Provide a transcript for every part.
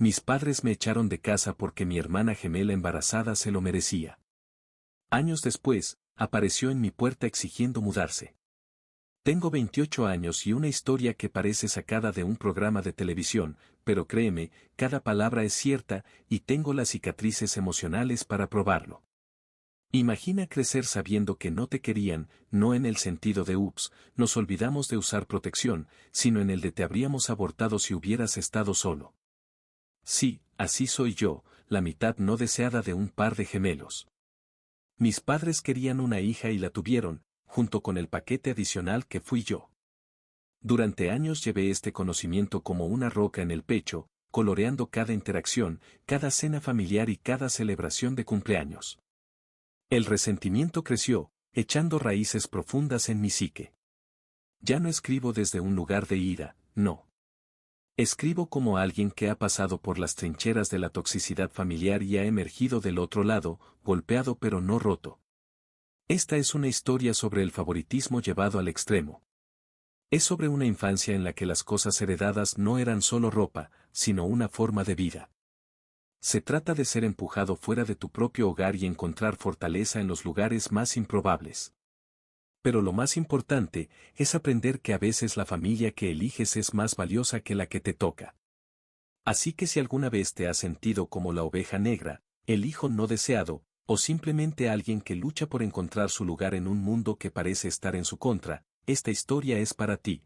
Mis padres me echaron de casa porque mi hermana gemela embarazada se lo merecía. Años después, apareció en mi puerta exigiendo mudarse. Tengo 28 años y una historia que parece sacada de un programa de televisión, pero créeme, cada palabra es cierta y tengo las cicatrices emocionales para probarlo. Imagina crecer sabiendo que no te querían, no en el sentido de ups, nos olvidamos de usar protección, sino en el de te habríamos abortado si hubieras estado solo. Sí, así soy yo, la mitad no deseada de un par de gemelos. Mis padres querían una hija y la tuvieron, junto con el paquete adicional que fui yo. Durante años llevé este conocimiento como una roca en el pecho, coloreando cada interacción, cada cena familiar y cada celebración de cumpleaños. El resentimiento creció, echando raíces profundas en mi psique. Ya no escribo desde un lugar de ira, no. Escribo como alguien que ha pasado por las trincheras de la toxicidad familiar y ha emergido del otro lado, golpeado pero no roto. Esta es una historia sobre el favoritismo llevado al extremo. Es sobre una infancia en la que las cosas heredadas no eran solo ropa, sino una forma de vida. Se trata de ser empujado fuera de tu propio hogar y encontrar fortaleza en los lugares más improbables. Pero lo más importante es aprender que a veces la familia que eliges es más valiosa que la que te toca. Así que si alguna vez te has sentido como la oveja negra, el hijo no deseado, o simplemente alguien que lucha por encontrar su lugar en un mundo que parece estar en su contra, esta historia es para ti.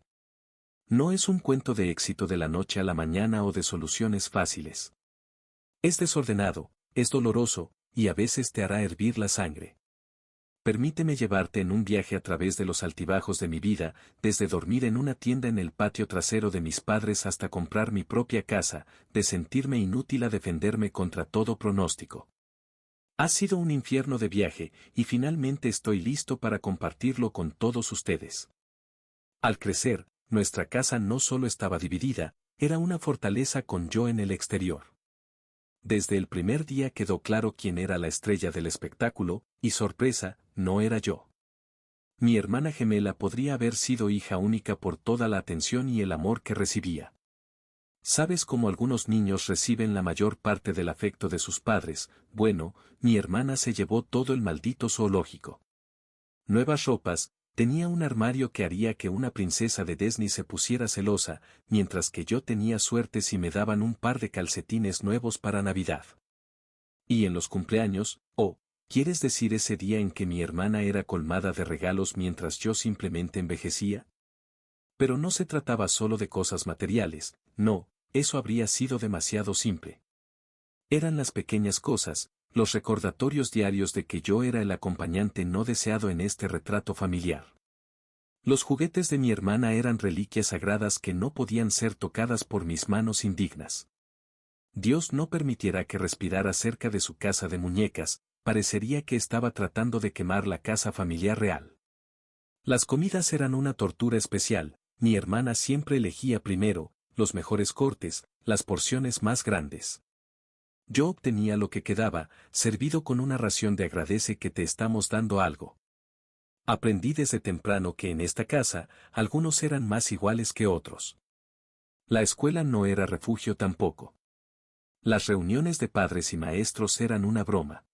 No es un cuento de éxito de la noche a la mañana o de soluciones fáciles. Es desordenado, es doloroso, y a veces te hará hervir la sangre. Permíteme llevarte en un viaje a través de los altibajos de mi vida, desde dormir en una tienda en el patio trasero de mis padres hasta comprar mi propia casa, de sentirme inútil a defenderme contra todo pronóstico. Ha sido un infierno de viaje, y finalmente estoy listo para compartirlo con todos ustedes. Al crecer, nuestra casa no solo estaba dividida, era una fortaleza con yo en el exterior. Desde el primer día quedó claro quién era la estrella del espectáculo, y sorpresa, no era yo. Mi hermana gemela podría haber sido hija única por toda la atención y el amor que recibía. ¿Sabes cómo algunos niños reciben la mayor parte del afecto de sus padres? Bueno, mi hermana se llevó todo el maldito zoológico. Nuevas ropas, tenía un armario que haría que una princesa de Disney se pusiera celosa, mientras que yo tenía suerte si me daban un par de calcetines nuevos para Navidad. Y en los cumpleaños, ¿quieres decir ese día en que mi hermana era colmada de regalos mientras yo simplemente envejecía? Pero no se trataba solo de cosas materiales, no, eso habría sido demasiado simple. Eran las pequeñas cosas, los recordatorios diarios de que yo era el acompañante no deseado en este retrato familiar. Los juguetes de mi hermana eran reliquias sagradas que no podían ser tocadas por mis manos indignas. Dios no permitiera que respirara cerca de su casa de muñecas, parecería que estaba tratando de quemar la casa familiar real. Las comidas eran una tortura especial, mi hermana siempre elegía primero, los mejores cortes, las porciones más grandes. Yo obtenía lo que quedaba, servido con una ración de agradece que te estamos dando algo. Aprendí desde temprano que en esta casa, algunos eran más iguales que otros. La escuela no era refugio tampoco. Las reuniones de padres y maestros eran una broma.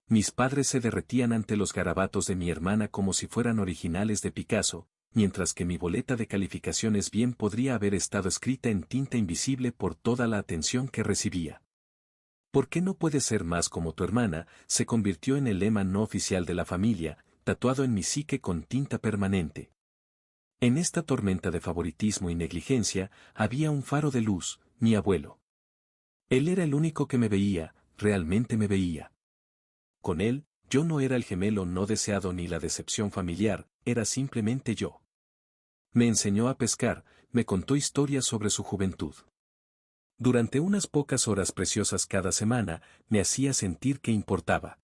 Mis padres se derretían ante los garabatos de mi hermana como si fueran originales de Picasso, mientras que mi boleta de calificaciones bien podría haber estado escrita en tinta invisible por toda la atención que recibía. ¿Por qué no puedes ser más como tu hermana? Se convirtió en el lema no oficial de la familia, tatuado en mi psique con tinta permanente. En esta tormenta de favoritismo y negligencia, había un faro de luz, mi abuelo. Él era el único que me veía, realmente me veía. Con él, yo no era el gemelo no deseado ni la decepción familiar, era simplemente yo. Me enseñó a pescar, me contó historias sobre su juventud. Durante unas pocas horas preciosas cada semana, me hacía sentir que importaba.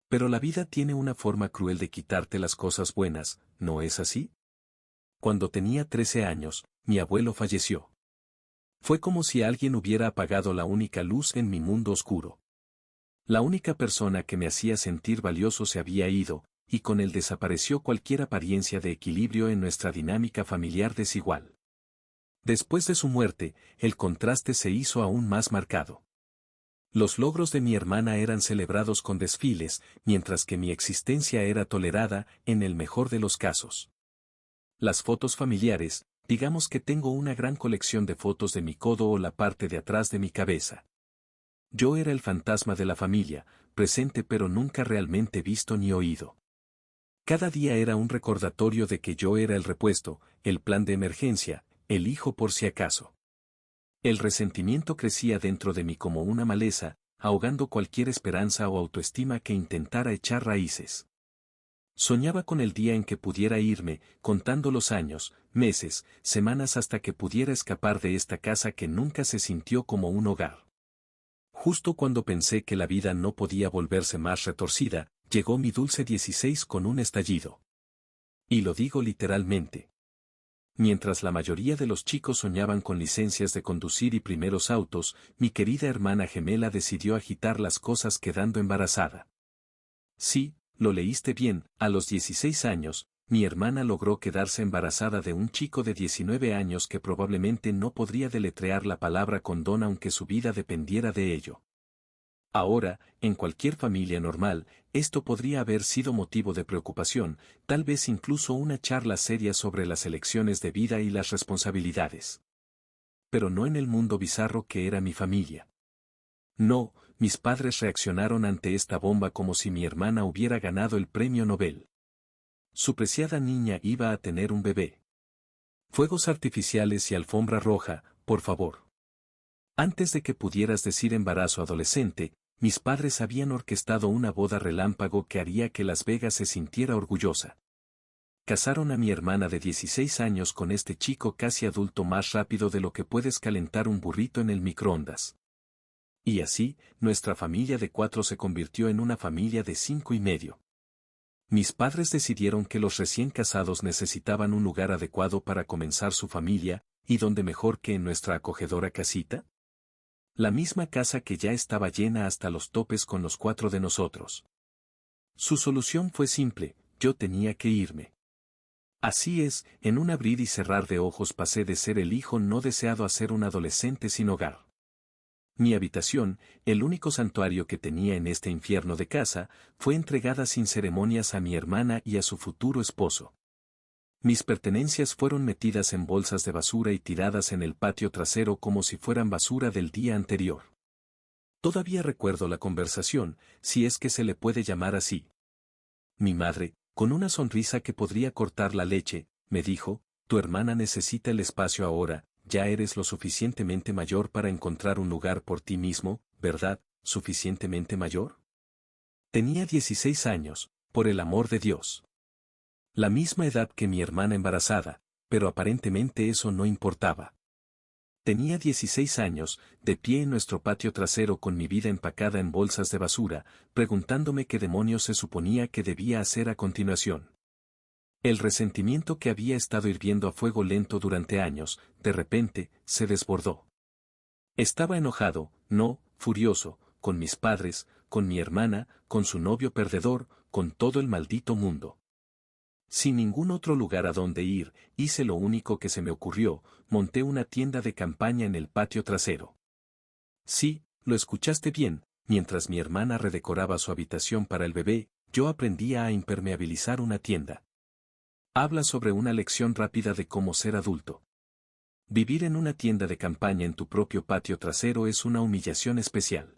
Pero la vida tiene una forma cruel de quitarte las cosas buenas, ¿no es así? Cuando tenía 13 años, mi abuelo falleció. Fue como si alguien hubiera apagado la única luz en mi mundo oscuro. La única persona que me hacía sentir valioso se había ido, y con él desapareció cualquier apariencia de equilibrio en nuestra dinámica familiar desigual. Después de su muerte, el contraste se hizo aún más marcado. Los logros de mi hermana eran celebrados con desfiles, mientras que mi existencia era tolerada, en el mejor de los casos. Las fotos familiares, digamos que tengo una gran colección de fotos de mi codo o la parte de atrás de mi cabeza. Yo era el fantasma de la familia, presente pero nunca realmente visto ni oído. Cada día era un recordatorio de que yo era el repuesto, el plan de emergencia, el hijo por si acaso. El resentimiento crecía dentro de mí como una maleza, ahogando cualquier esperanza o autoestima que intentara echar raíces. Soñaba con el día en que pudiera irme, contando los años, meses, semanas hasta que pudiera escapar de esta casa que nunca se sintió como un hogar. Justo cuando pensé que la vida no podía volverse más retorcida, llegó mi dulce 16 con un estallido. Y lo digo literalmente. Mientras la mayoría de los chicos soñaban con licencias de conducir y primeros autos, mi querida hermana gemela decidió agitar las cosas quedando embarazada. Sí, lo leíste bien, a los 16 años, mi hermana logró quedarse embarazada de un chico de 19 años que probablemente no podría deletrear la palabra condón aunque su vida dependiera de ello. Ahora, en cualquier familia normal, esto podría haber sido motivo de preocupación, tal vez incluso una charla seria sobre las elecciones de vida y las responsabilidades. Pero no en el mundo bizarro que era mi familia. No, mis padres reaccionaron ante esta bomba como si mi hermana hubiera ganado el premio Nobel. Su preciada niña iba a tener un bebé. Fuegos artificiales y alfombra roja, por favor. Antes de que pudieras decir embarazo adolescente, mis padres habían orquestado una boda relámpago que haría que Las Vegas se sintiera orgullosa. Casaron a mi hermana de 16 años con este chico casi adulto más rápido de lo que puedes calentar un burrito en el microondas. Y así, nuestra familia de 4 se convirtió en una familia de 5 y medio. Mis padres decidieron que los recién casados necesitaban un lugar adecuado para comenzar su familia, ¿y dónde mejor que en nuestra acogedora casita? La misma casa que ya estaba llena hasta los topes con los 4 de nosotros. Su solución fue simple, yo tenía que irme. Así es, en un abrir y cerrar de ojos pasé de ser el hijo no deseado a ser un adolescente sin hogar. Mi habitación, el único santuario que tenía en este infierno de casa, fue entregada sin ceremonias a mi hermana y a su futuro esposo. Mis pertenencias fueron metidas en bolsas de basura y tiradas en el patio trasero como si fueran basura del día anterior. Todavía recuerdo la conversación, si es que se le puede llamar así. Mi madre, con una sonrisa que podría cortar la leche, me dijo, tu hermana necesita el espacio ahora, ya eres lo suficientemente mayor para encontrar un lugar por ti mismo, ¿verdad? ¿Suficientemente mayor? Tenía 16 años, por el amor de Dios. La misma edad que mi hermana embarazada, pero aparentemente eso no importaba. Tenía 16 años, de pie en nuestro patio trasero con mi vida empacada en bolsas de basura, preguntándome qué demonios se suponía que debía hacer a continuación. El resentimiento que había estado hirviendo a fuego lento durante años, de repente, se desbordó. Estaba enojado, no, furioso, con mis padres, con mi hermana, con su novio perdedor, con todo el maldito mundo. Sin ningún otro lugar a donde ir, hice lo único que se me ocurrió, monté una tienda de campaña en el patio trasero. Sí, lo escuchaste bien, mientras mi hermana redecoraba su habitación para el bebé, yo aprendía a impermeabilizar una tienda. Habla sobre una lección rápida de cómo ser adulto. Vivir en una tienda de campaña en tu propio patio trasero es una humillación especial.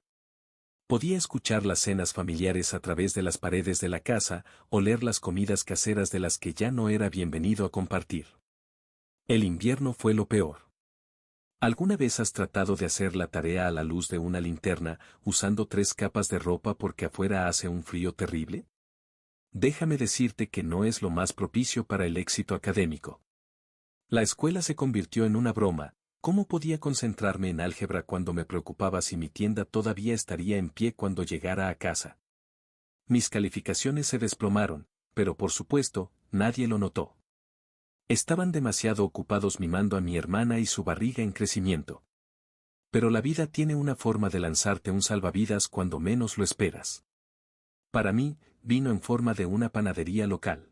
Podía escuchar las cenas familiares a través de las paredes de la casa, oler las comidas caseras de las que ya no era bienvenido a compartir. El invierno fue lo peor. ¿Alguna vez has tratado de hacer la tarea a la luz de una linterna, usando 3 capas de ropa porque afuera hace un frío terrible? Déjame decirte que no es lo más propicio para el éxito académico. La escuela se convirtió en una broma. ¿Cómo podía concentrarme en álgebra cuando me preocupaba si mi tienda todavía estaría en pie cuando llegara a casa? Mis calificaciones se desplomaron, pero por supuesto, nadie lo notó. Estaban demasiado ocupados mimando a mi hermana y su barriga en crecimiento. Pero la vida tiene una forma de lanzarte un salvavidas cuando menos lo esperas. Para mí, vino en forma de una panadería local.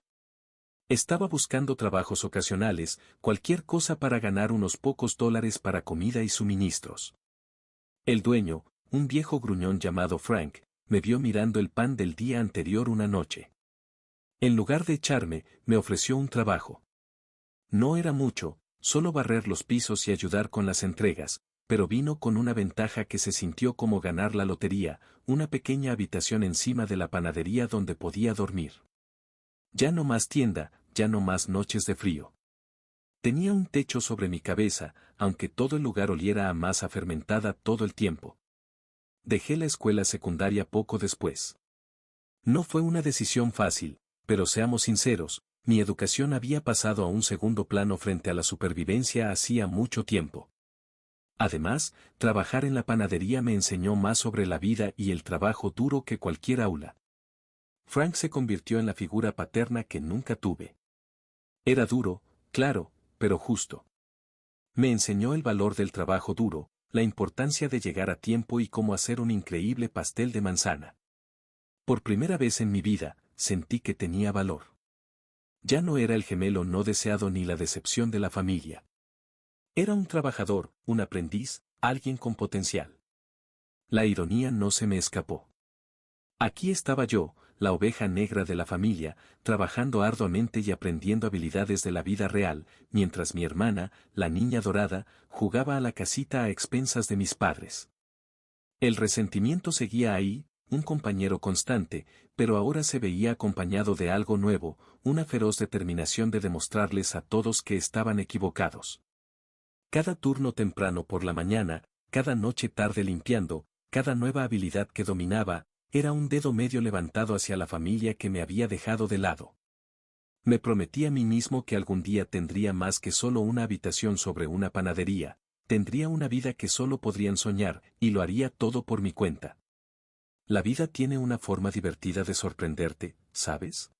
Estaba buscando trabajos ocasionales, cualquier cosa para ganar unos pocos dólares para comida y suministros. El dueño, un viejo gruñón llamado Frank, me vio mirando el pan del día anterior una noche. En lugar de echarme, me ofreció un trabajo. No era mucho, solo barrer los pisos y ayudar con las entregas, pero vino con una ventaja que se sintió como ganar la lotería, una pequeña habitación encima de la panadería donde podía dormir. Ya no más tienda, ya no más noches de frío. Tenía un techo sobre mi cabeza, aunque todo el lugar oliera a masa fermentada todo el tiempo. Dejé la escuela secundaria poco después. No fue una decisión fácil, pero seamos sinceros, mi educación había pasado a un segundo plano frente a la supervivencia hacía mucho tiempo. Además, trabajar en la panadería me enseñó más sobre la vida y el trabajo duro que cualquier aula. Frank se convirtió en la figura paterna que nunca tuve. Era duro, claro, pero justo. Me enseñó el valor del trabajo duro, la importancia de llegar a tiempo y cómo hacer un increíble pastel de manzana. Por primera vez en mi vida, sentí que tenía valor. Ya no era el gemelo no deseado ni la decepción de la familia. Era un trabajador, un aprendiz, alguien con potencial. La ironía no se me escapó. Aquí estaba yo, la oveja negra de la familia, trabajando arduamente y aprendiendo habilidades de la vida real, mientras mi hermana, la niña dorada, jugaba a la casita a expensas de mis padres. El resentimiento seguía ahí, un compañero constante, pero ahora se veía acompañado de algo nuevo, una feroz determinación de demostrarles a todos que estaban equivocados. Cada turno temprano por la mañana, cada noche tarde limpiando, cada nueva habilidad que dominaba, era un dedo medio levantado hacia la familia que me había dejado de lado. Me prometí a mí mismo que algún día tendría más que solo una habitación sobre una panadería, tendría una vida que solo podrían soñar, y lo haría todo por mi cuenta. La vida tiene una forma divertida de sorprenderte, ¿sabes?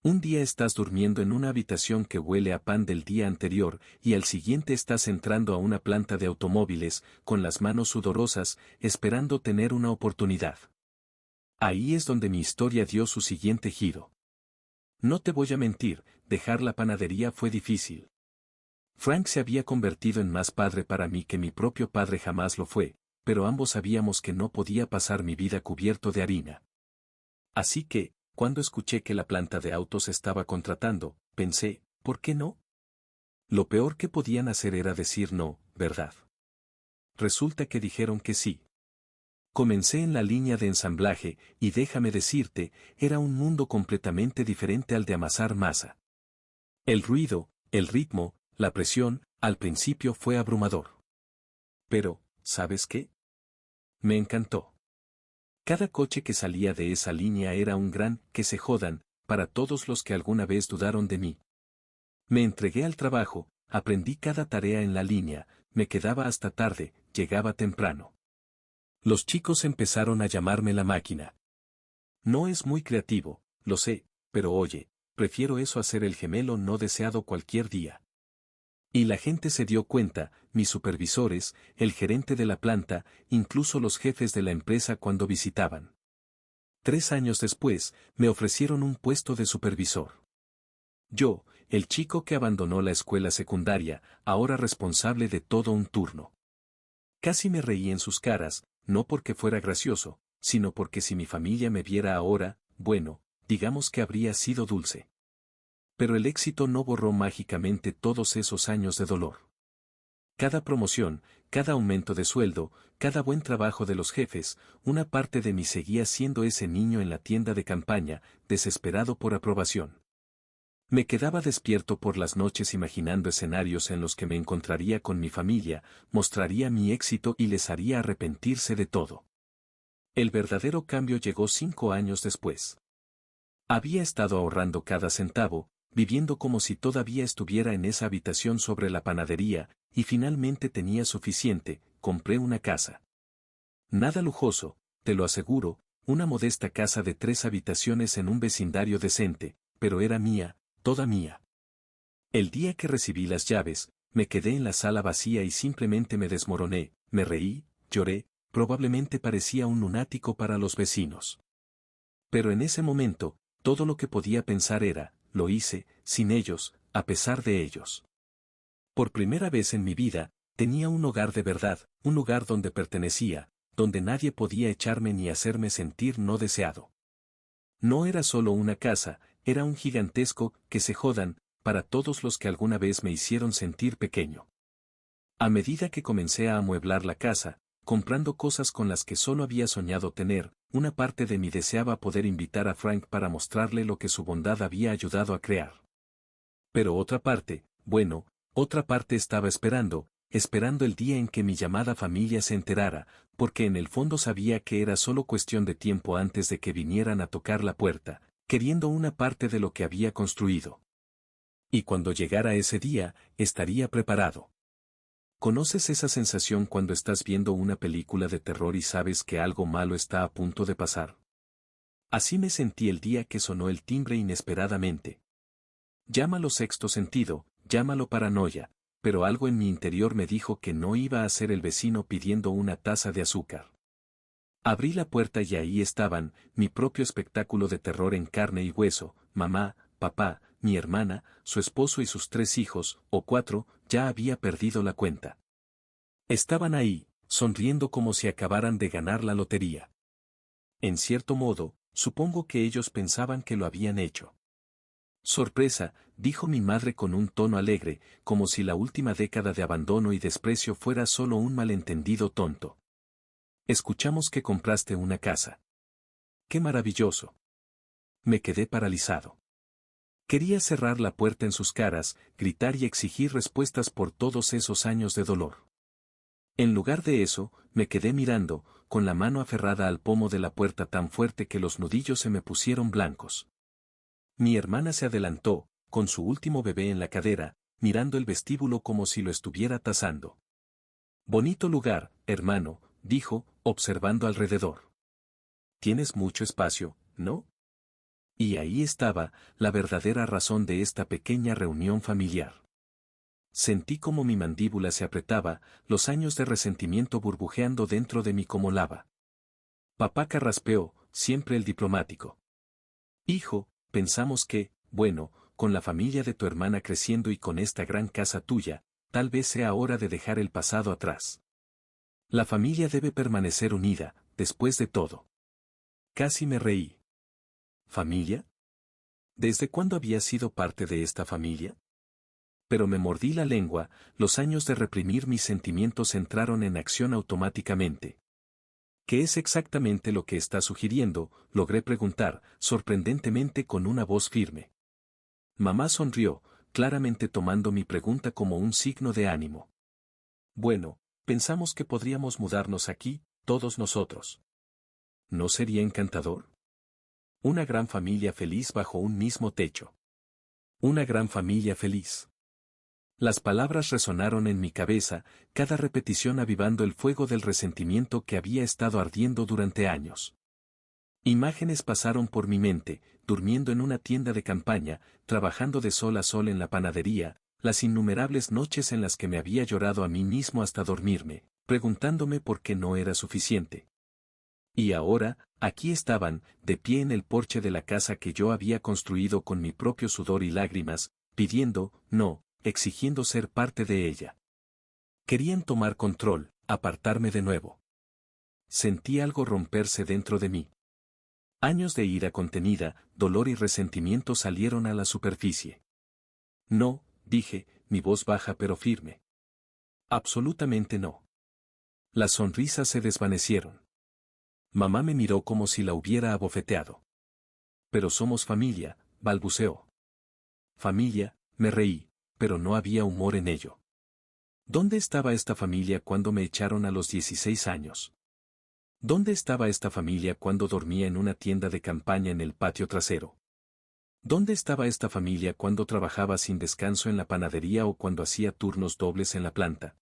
Un día estás durmiendo en una habitación que huele a pan del día anterior y al siguiente estás entrando a una planta de automóviles, con las manos sudorosas, esperando tener una oportunidad. Ahí es donde mi historia dio su siguiente giro. No te voy a mentir, dejar la panadería fue difícil. Frank se había convertido en más padre para mí que mi propio padre jamás lo fue, pero ambos sabíamos que no podía pasar mi vida cubierto de harina. Así que, cuando escuché que la planta de autos estaba contratando, pensé, ¿por qué no? Lo peor que podían hacer era decir no, ¿verdad? Resulta que dijeron que sí. Comencé en la línea de ensamblaje, y déjame decirte, era un mundo completamente diferente al de amasar masa. El ruido, el ritmo, la presión, al principio fue abrumador. Pero, ¿sabes qué? Me encantó. Cada coche que salía de esa línea era un gran que se jodan, para todos los que alguna vez dudaron de mí. Me entregué al trabajo, aprendí cada tarea en la línea, me quedaba hasta tarde, llegaba temprano. Los chicos empezaron a llamarme la máquina. No es muy creativo, lo sé, pero oye, prefiero eso a ser el gemelo no deseado cualquier día. Y la gente se dio cuenta, mis supervisores, el gerente de la planta, incluso los jefes de la empresa cuando visitaban. 3 años después, me ofrecieron un puesto de supervisor. Yo, el chico que abandonó la escuela secundaria, ahora responsable de todo un turno. Casi me reí en sus caras, no porque fuera gracioso, sino porque si mi familia me viera ahora, bueno, digamos que habría sido dulce. Pero el éxito no borró mágicamente todos esos años de dolor. Cada promoción, cada aumento de sueldo, cada buen trabajo de los jefes, una parte de mí seguía siendo ese niño en la tienda de campaña, desesperado por aprobación. Me quedaba despierto por las noches imaginando escenarios en los que me encontraría con mi familia, mostraría mi éxito y les haría arrepentirse de todo. El verdadero cambio llegó 5 años después. Había estado ahorrando cada centavo, viviendo como si todavía estuviera en esa habitación sobre la panadería, y finalmente tenía suficiente, compré una casa. Nada lujoso, te lo aseguro, una modesta casa de 3 habitaciones en un vecindario decente, pero era mía, toda mía. El día que recibí las llaves, me quedé en la sala vacía y simplemente me desmoroné, me reí, lloré, probablemente parecía un lunático para los vecinos. Pero en ese momento, todo lo que podía pensar era, lo hice, sin ellos, a pesar de ellos. Por primera vez en mi vida, tenía un hogar de verdad, un lugar donde pertenecía, donde nadie podía echarme ni hacerme sentir no deseado. No era solo una casa, era un gigantesco que se jodan, para todos los que alguna vez me hicieron sentir pequeño. A medida que comencé a amueblar la casa, comprando cosas con las que solo había soñado tener, una parte de mí deseaba poder invitar a Frank para mostrarle lo que su bondad había ayudado a crear. Pero otra parte, bueno, otra parte estaba esperando el día en que mi llamada familia se enterara, porque en el fondo sabía que era solo cuestión de tiempo antes de que vinieran a tocar la puerta, queriendo una parte de lo que había construido. Y cuando llegara ese día, estaría preparado. ¿Conoces esa sensación cuando estás viendo una película de terror y sabes que algo malo está a punto de pasar? Así me sentí el día que sonó el timbre inesperadamente. Llámalo sexto sentido, llámalo paranoia, pero algo en mi interior me dijo que no iba a ser el vecino pidiendo una taza de azúcar. Abrí la puerta y ahí estaban, mi propio espectáculo de terror en carne y hueso, mamá, papá, mi hermana, su esposo y sus 3 hijos, o 4, ya había perdido la cuenta. Estaban ahí, sonriendo como si acabaran de ganar la lotería. En cierto modo, supongo que ellos pensaban que lo habían hecho. Sorpresa, dijo mi madre con un tono alegre, como si la última década de abandono y desprecio fuera solo un malentendido tonto. Escuchamos que compraste una casa. ¡Qué maravilloso! Me quedé paralizado. Quería cerrar la puerta en sus caras, gritar y exigir respuestas por todos esos años de dolor. En lugar de eso, me quedé mirando, con la mano aferrada al pomo de la puerta tan fuerte que los nudillos se me pusieron blancos. Mi hermana se adelantó, con su último bebé en la cadera, mirando el vestíbulo como si lo estuviera tasando. Bonito lugar, hermano, dijo, observando alrededor. Tienes mucho espacio, ¿no? Y ahí estaba, la verdadera razón de esta pequeña reunión familiar. Sentí como mi mandíbula se apretaba, los años de resentimiento burbujeando dentro de mí como lava. Papá carraspeó, siempre el diplomático. Hijo, pensamos que, bueno, con la familia de tu hermana creciendo y con esta gran casa tuya, tal vez sea hora de dejar el pasado atrás. La familia debe permanecer unida, después de todo. Casi me reí. ¿Familia? ¿Desde cuándo había sido parte de esta familia? Pero me mordí la lengua, los años de reprimir mis sentimientos entraron en acción automáticamente. ¿Qué es exactamente lo que está sugiriendo?, logré preguntar, sorprendentemente con una voz firme. Mamá sonrió, claramente tomando mi pregunta como un signo de ánimo. Bueno, pensamos que podríamos mudarnos aquí, todos nosotros. ¿No sería encantador? Una gran familia feliz bajo un mismo techo. Una gran familia feliz. Las palabras resonaron en mi cabeza, cada repetición avivando el fuego del resentimiento que había estado ardiendo durante años. Imágenes pasaron por mi mente, durmiendo en una tienda de campaña, trabajando de sol a sol en la panadería, las innumerables noches en las que me había llorado a mí mismo hasta dormirme, preguntándome por qué no era suficiente. Y ahora, aquí estaban, de pie en el porche de la casa que yo había construido con mi propio sudor y lágrimas, pidiendo, no, exigiendo ser parte de ella. Querían tomar control, apartarme de nuevo. Sentí algo romperse dentro de mí. Años de ira contenida, dolor y resentimiento salieron a la superficie. No, dije, mi voz baja pero firme. Absolutamente no. Las sonrisas se desvanecieron. Mamá me miró como si la hubiera abofeteado. Pero somos familia, balbuceó. Familia, me reí, pero no había humor en ello. ¿Dónde estaba esta familia cuando me echaron a los 16 años? ¿Dónde estaba esta familia cuando dormía en una tienda de campaña en el patio trasero? ¿Dónde estaba esta familia cuando trabajaba sin descanso en la panadería o cuando hacía turnos dobles en la planta?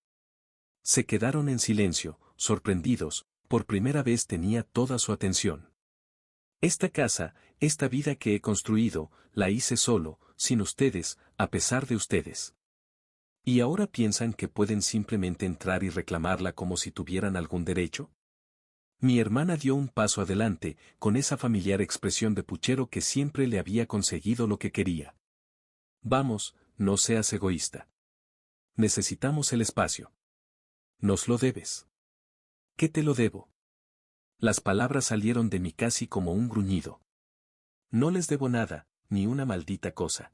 Se quedaron en silencio, sorprendidos, por primera vez tenía toda su atención. Esta casa, esta vida que he construido, la hice solo, sin ustedes, a pesar de ustedes. ¿Y ahora piensan que pueden simplemente entrar y reclamarla como si tuvieran algún derecho? Mi hermana dio un paso adelante, con esa familiar expresión de puchero que siempre le había conseguido lo que quería. Vamos, no seas egoísta. Necesitamos el espacio. Nos lo debes. ¿Qué te lo debo? Las palabras salieron de mí casi como un gruñido. No les debo nada, ni una maldita cosa.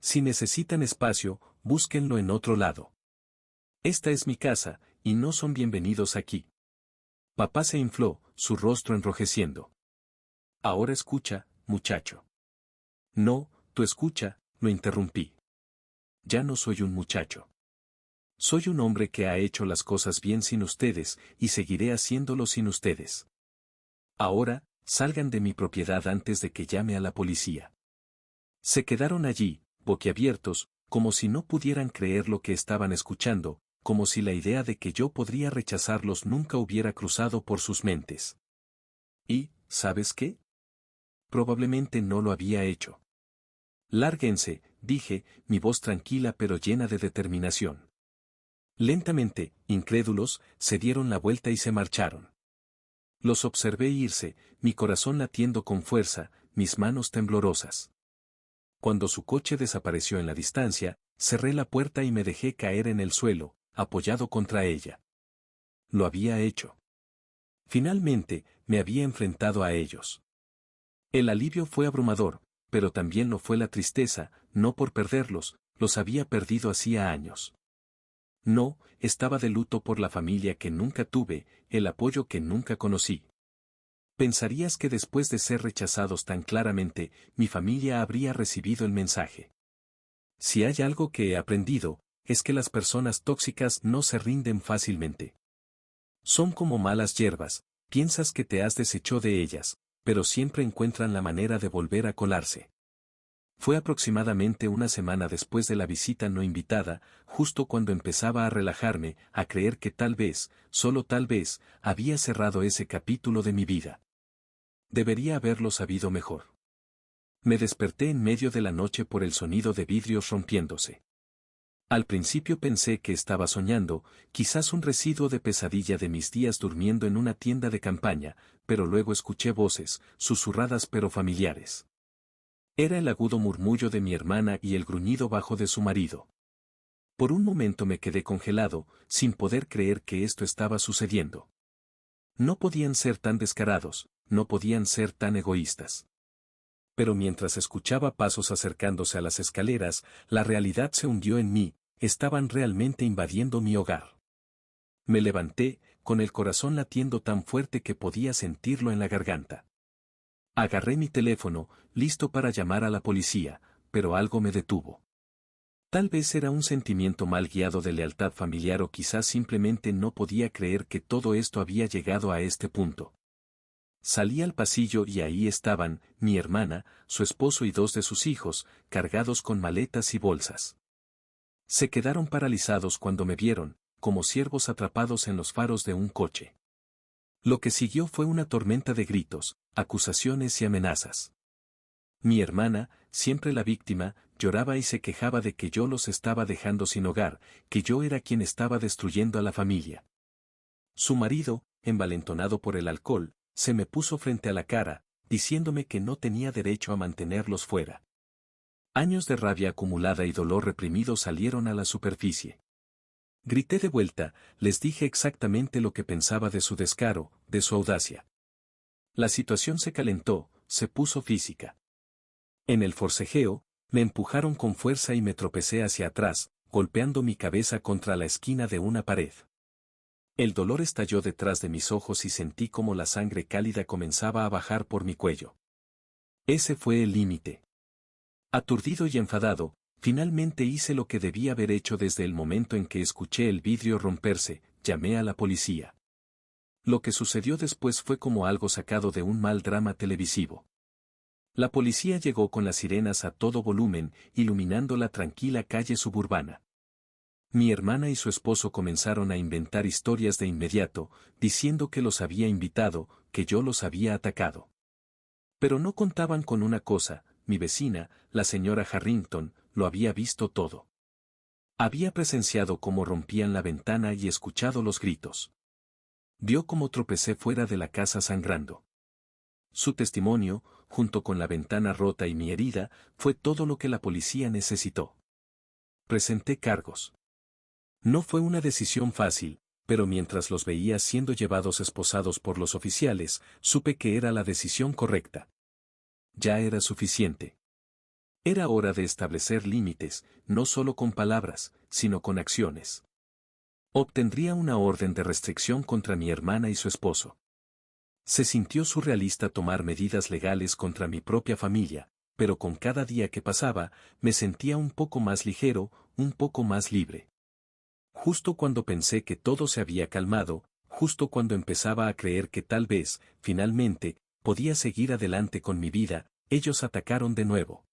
Si necesitan espacio, búsquenlo en otro lado. Esta es mi casa, y no son bienvenidos aquí. Papá se infló, su rostro enrojeciendo. Ahora escucha, muchacho. No, tú escucha, lo interrumpí. Ya no soy un muchacho. Soy un hombre que ha hecho las cosas bien sin ustedes, y seguiré haciéndolo sin ustedes. Ahora, salgan de mi propiedad antes de que llame a la policía. Se quedaron allí, boquiabiertos, como si no pudieran creer lo que estaban escuchando, como si la idea de que yo podría rechazarlos nunca hubiera cruzado por sus mentes. Y, ¿sabes qué? Probablemente no lo había hecho. Lárguense, dije, mi voz tranquila pero llena de determinación. Lentamente, incrédulos, se dieron la vuelta y se marcharon. Los observé irse, mi corazón latiendo con fuerza, mis manos temblorosas. Cuando su coche desapareció en la distancia, cerré la puerta y me dejé caer en el suelo, apoyado contra ella. Lo había hecho. Finalmente, me había enfrentado a ellos. El alivio fue abrumador, pero también lo fue la tristeza, no por perderlos, los había perdido hacía años. No, estaba de luto por la familia que nunca tuve, el apoyo que nunca conocí. Pensarías que después de ser rechazados tan claramente, mi familia habría recibido el mensaje. Si hay algo que he aprendido, es que las personas tóxicas no se rinden fácilmente. Son como malas hierbas, piensas que te has deshecho de ellas, pero siempre encuentran la manera de volver a colarse. Fue aproximadamente una semana después de la visita no invitada, justo cuando empezaba a relajarme, a creer que tal vez, solo tal vez, había cerrado ese capítulo de mi vida. Debería haberlo sabido mejor. Me desperté en medio de la noche por el sonido de vidrios rompiéndose. Al principio pensé que estaba soñando, quizás un residuo de pesadilla de mis días durmiendo en una tienda de campaña, pero luego escuché voces, susurradas pero familiares. Era el agudo murmullo de mi hermana y el gruñido bajo de su marido. Por un momento me quedé congelado, sin poder creer que esto estaba sucediendo. No podían ser tan descarados, no podían ser tan egoístas. Pero mientras escuchaba pasos acercándose a las escaleras, la realidad se hundió en mí, estaban realmente invadiendo mi hogar. Me levanté, con el corazón latiendo tan fuerte que podía sentirlo en la garganta. Agarré mi teléfono, listo para llamar a la policía, pero algo me detuvo. Tal vez era un sentimiento mal guiado de lealtad familiar o quizás simplemente no podía creer que todo esto había llegado a este punto. Salí al pasillo y ahí estaban, mi hermana, su esposo y dos de sus hijos, cargados con maletas y bolsas. Se quedaron paralizados cuando me vieron, como ciervos atrapados en los faros de un coche. Lo que siguió fue una tormenta de gritos, acusaciones y amenazas. Mi hermana, siempre la víctima, lloraba y se quejaba de que yo los estaba dejando sin hogar, que yo era quien estaba destruyendo a la familia. Su marido, envalentonado por el alcohol, se me puso frente a la cara, diciéndome que no tenía derecho a mantenerlos fuera. Años de rabia acumulada y dolor reprimido salieron a la superficie. Grité de vuelta, les dije exactamente lo que pensaba de su descaro, de su audacia. La situación se calentó, se puso física. En el forcejeo, me empujaron con fuerza y me tropecé hacia atrás, golpeando mi cabeza contra la esquina de una pared. El dolor estalló detrás de mis ojos y sentí como la sangre cálida comenzaba a bajar por mi cuello. Ese fue el límite. Aturdido y enfadado, finalmente hice lo que debía haber hecho desde el momento en que escuché el vidrio romperse, llamé a la policía. Lo que sucedió después fue como algo sacado de un mal drama televisivo. La policía llegó con las sirenas a todo volumen, iluminando la tranquila calle suburbana. Mi hermana y su esposo comenzaron a inventar historias de inmediato, diciendo que los había invitado, que yo los había atacado. Pero no contaban con una cosa, mi vecina, la señora Harrington, lo había visto todo. Había presenciado cómo rompían la ventana y escuchado los gritos. Vio cómo tropecé fuera de la casa sangrando. Su testimonio, junto con la ventana rota y mi herida, fue todo lo que la policía necesitó. Presenté cargos. No fue una decisión fácil, pero mientras los veía siendo llevados esposados por los oficiales, supe que era la decisión correcta. Ya era suficiente. Era hora de establecer límites, no solo con palabras, sino con acciones. Obtendría una orden de restricción contra mi hermana y su esposo. Se sintió surrealista tomar medidas legales contra mi propia familia, pero con cada día que pasaba, me sentía un poco más ligero, un poco más libre. Justo cuando pensé que todo se había calmado, justo cuando empezaba a creer que tal vez, finalmente, podía seguir adelante con mi vida, ellos atacaron de nuevo.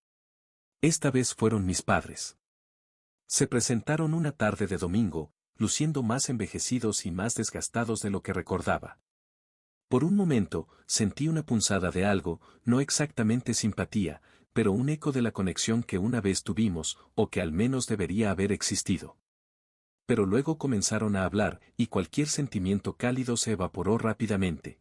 Esta vez fueron mis padres. Se presentaron una tarde de domingo, luciendo más envejecidos y más desgastados de lo que recordaba. Por un momento, sentí una punzada de algo, no exactamente simpatía, pero un eco de la conexión que una vez tuvimos, o que al menos debería haber existido. Pero luego comenzaron a hablar, y cualquier sentimiento cálido se evaporó rápidamente.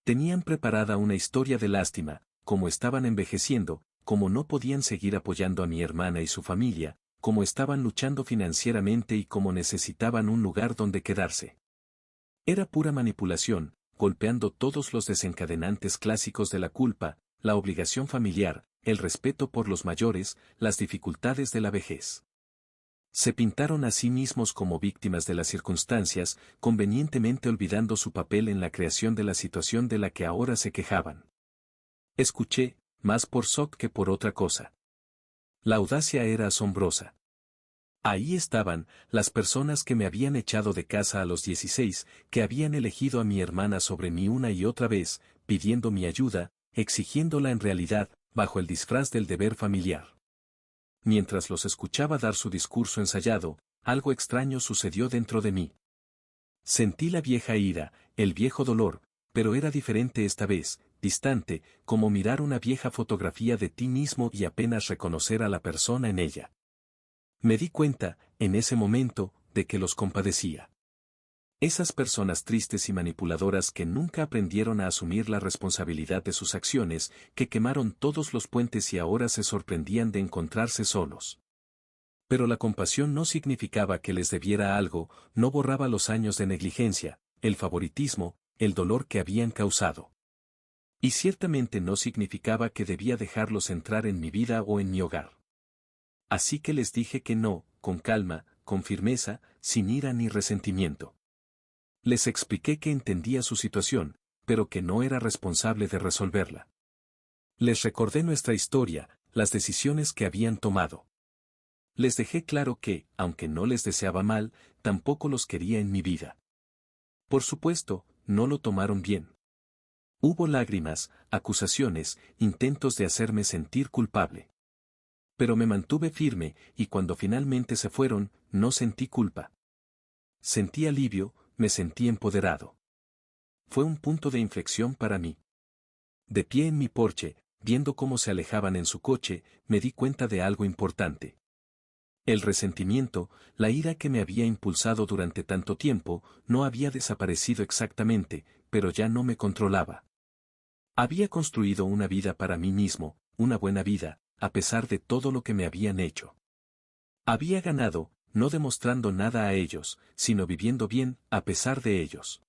Tenían preparada una historia de lástima, como estaban envejeciendo, como no podían seguir apoyando a mi hermana y su familia, como estaban luchando financieramente y como necesitaban un lugar donde quedarse. Era pura manipulación, golpeando todos los desencadenantes clásicos de la culpa, la obligación familiar, el respeto por los mayores, las dificultades de la vejez. Se pintaron a sí mismos como víctimas de las circunstancias, convenientemente olvidando su papel en la creación de la situación de la que ahora se quejaban. Escuché, más por shock que por otra cosa. La audacia era asombrosa. Ahí estaban, las personas que me habían echado de casa a los 16, que habían elegido a mi hermana sobre mí una y otra vez, pidiendo mi ayuda, exigiéndola en realidad, bajo el disfraz del deber familiar. Mientras los escuchaba dar su discurso ensayado, algo extraño sucedió dentro de mí. Sentí la vieja ira, el viejo dolor, pero era diferente esta vez, distante, como mirar una vieja fotografía de ti mismo y apenas reconocer a la persona en ella. Me di cuenta, en ese momento, de que los compadecía. Esas personas tristes y manipuladoras que nunca aprendieron a asumir la responsabilidad de sus acciones, que quemaron todos los puentes y ahora se sorprendían de encontrarse solos. Pero la compasión no significaba que les debiera algo, no borraba los años de negligencia, el favoritismo, el dolor que habían causado. Y ciertamente no significaba que debía dejarlos entrar en mi vida o en mi hogar. Así que les dije que no, con calma, con firmeza, sin ira ni resentimiento. Les expliqué que entendía su situación, pero que no era responsable de resolverla. Les recordé nuestra historia, las decisiones que habían tomado. Les dejé claro que, aunque no les deseaba mal, tampoco los quería en mi vida. Por supuesto, no lo tomaron bien. Hubo lágrimas, acusaciones, intentos de hacerme sentir culpable. Pero me mantuve firme, y cuando finalmente se fueron, no sentí culpa. Sentí alivio, me sentí empoderado. Fue un punto de inflexión para mí. De pie en mi porche, viendo cómo se alejaban en su coche, me di cuenta de algo importante. El resentimiento, la ira que me había impulsado durante tanto tiempo, no había desaparecido exactamente, pero ya no me controlaba. Había construido una vida para mí mismo, una buena vida, a pesar de todo lo que me habían hecho. Había ganado, no demostrando nada a ellos, sino viviendo bien, a pesar de ellos.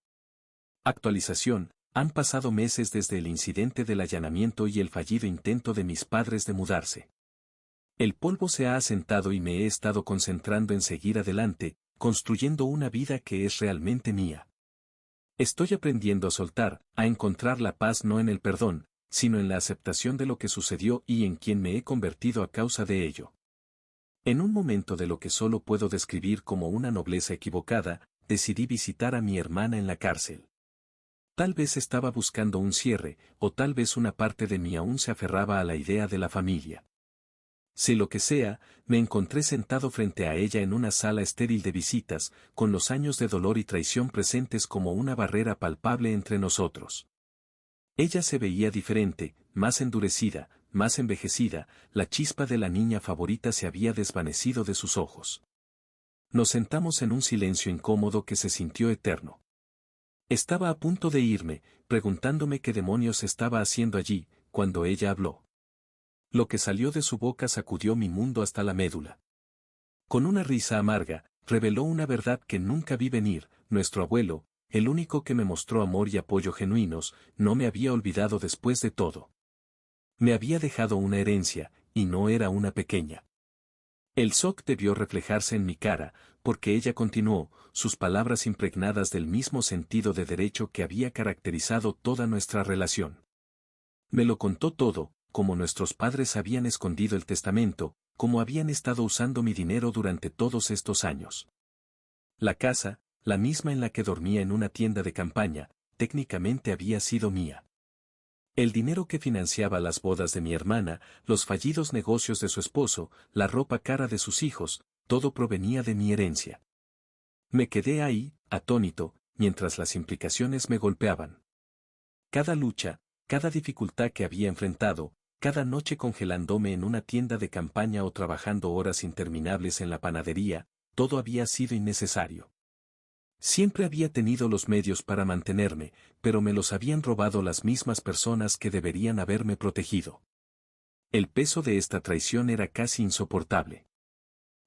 Actualización: han pasado meses desde el incidente del allanamiento y el fallido intento de mis padres de mudarse. El polvo se ha asentado y me he estado concentrando en seguir adelante, construyendo una vida que es realmente mía. Estoy aprendiendo a soltar, a encontrar la paz no en el perdón, sino en la aceptación de lo que sucedió y en quien me he convertido a causa de ello. En un momento de lo que solo puedo describir como una nobleza equivocada, decidí visitar a mi hermana en la cárcel. Tal vez estaba buscando un cierre, o tal vez una parte de mí aún se aferraba a la idea de la familia. Si lo que sea, me encontré sentado frente a ella en una sala estéril de visitas, con los años de dolor y traición presentes como una barrera palpable entre nosotros. Ella se veía diferente, más endurecida, más envejecida, la chispa de la niña favorita se había desvanecido de sus ojos. Nos sentamos en un silencio incómodo que se sintió eterno. Estaba a punto de irme, preguntándome qué demonios estaba haciendo allí, cuando ella habló. Lo que salió de su boca sacudió mi mundo hasta la médula. Con una risa amarga, reveló una verdad que nunca vi venir: nuestro abuelo, el único que me mostró amor y apoyo genuinos, no me había olvidado después de todo. Me había dejado una herencia, y no era una pequeña. El shock debió reflejarse en mi cara, porque ella continuó, sus palabras impregnadas del mismo sentido de derecho que había caracterizado toda nuestra relación. Me lo contó todo, cómo nuestros padres habían escondido el testamento, cómo habían estado usando mi dinero durante todos estos años. La casa, la misma en la que dormía en una tienda de campaña, técnicamente había sido mía. El dinero que financiaba las bodas de mi hermana, los fallidos negocios de su esposo, la ropa cara de sus hijos, todo provenía de mi herencia. Me quedé ahí, atónito, mientras las implicaciones me golpeaban. Cada lucha, cada dificultad que había enfrentado, cada noche congelándome en una tienda de campaña o trabajando horas interminables en la panadería, todo había sido innecesario. Siempre había tenido los medios para mantenerme, pero me los habían robado las mismas personas que deberían haberme protegido. El peso de esta traición era casi insoportable.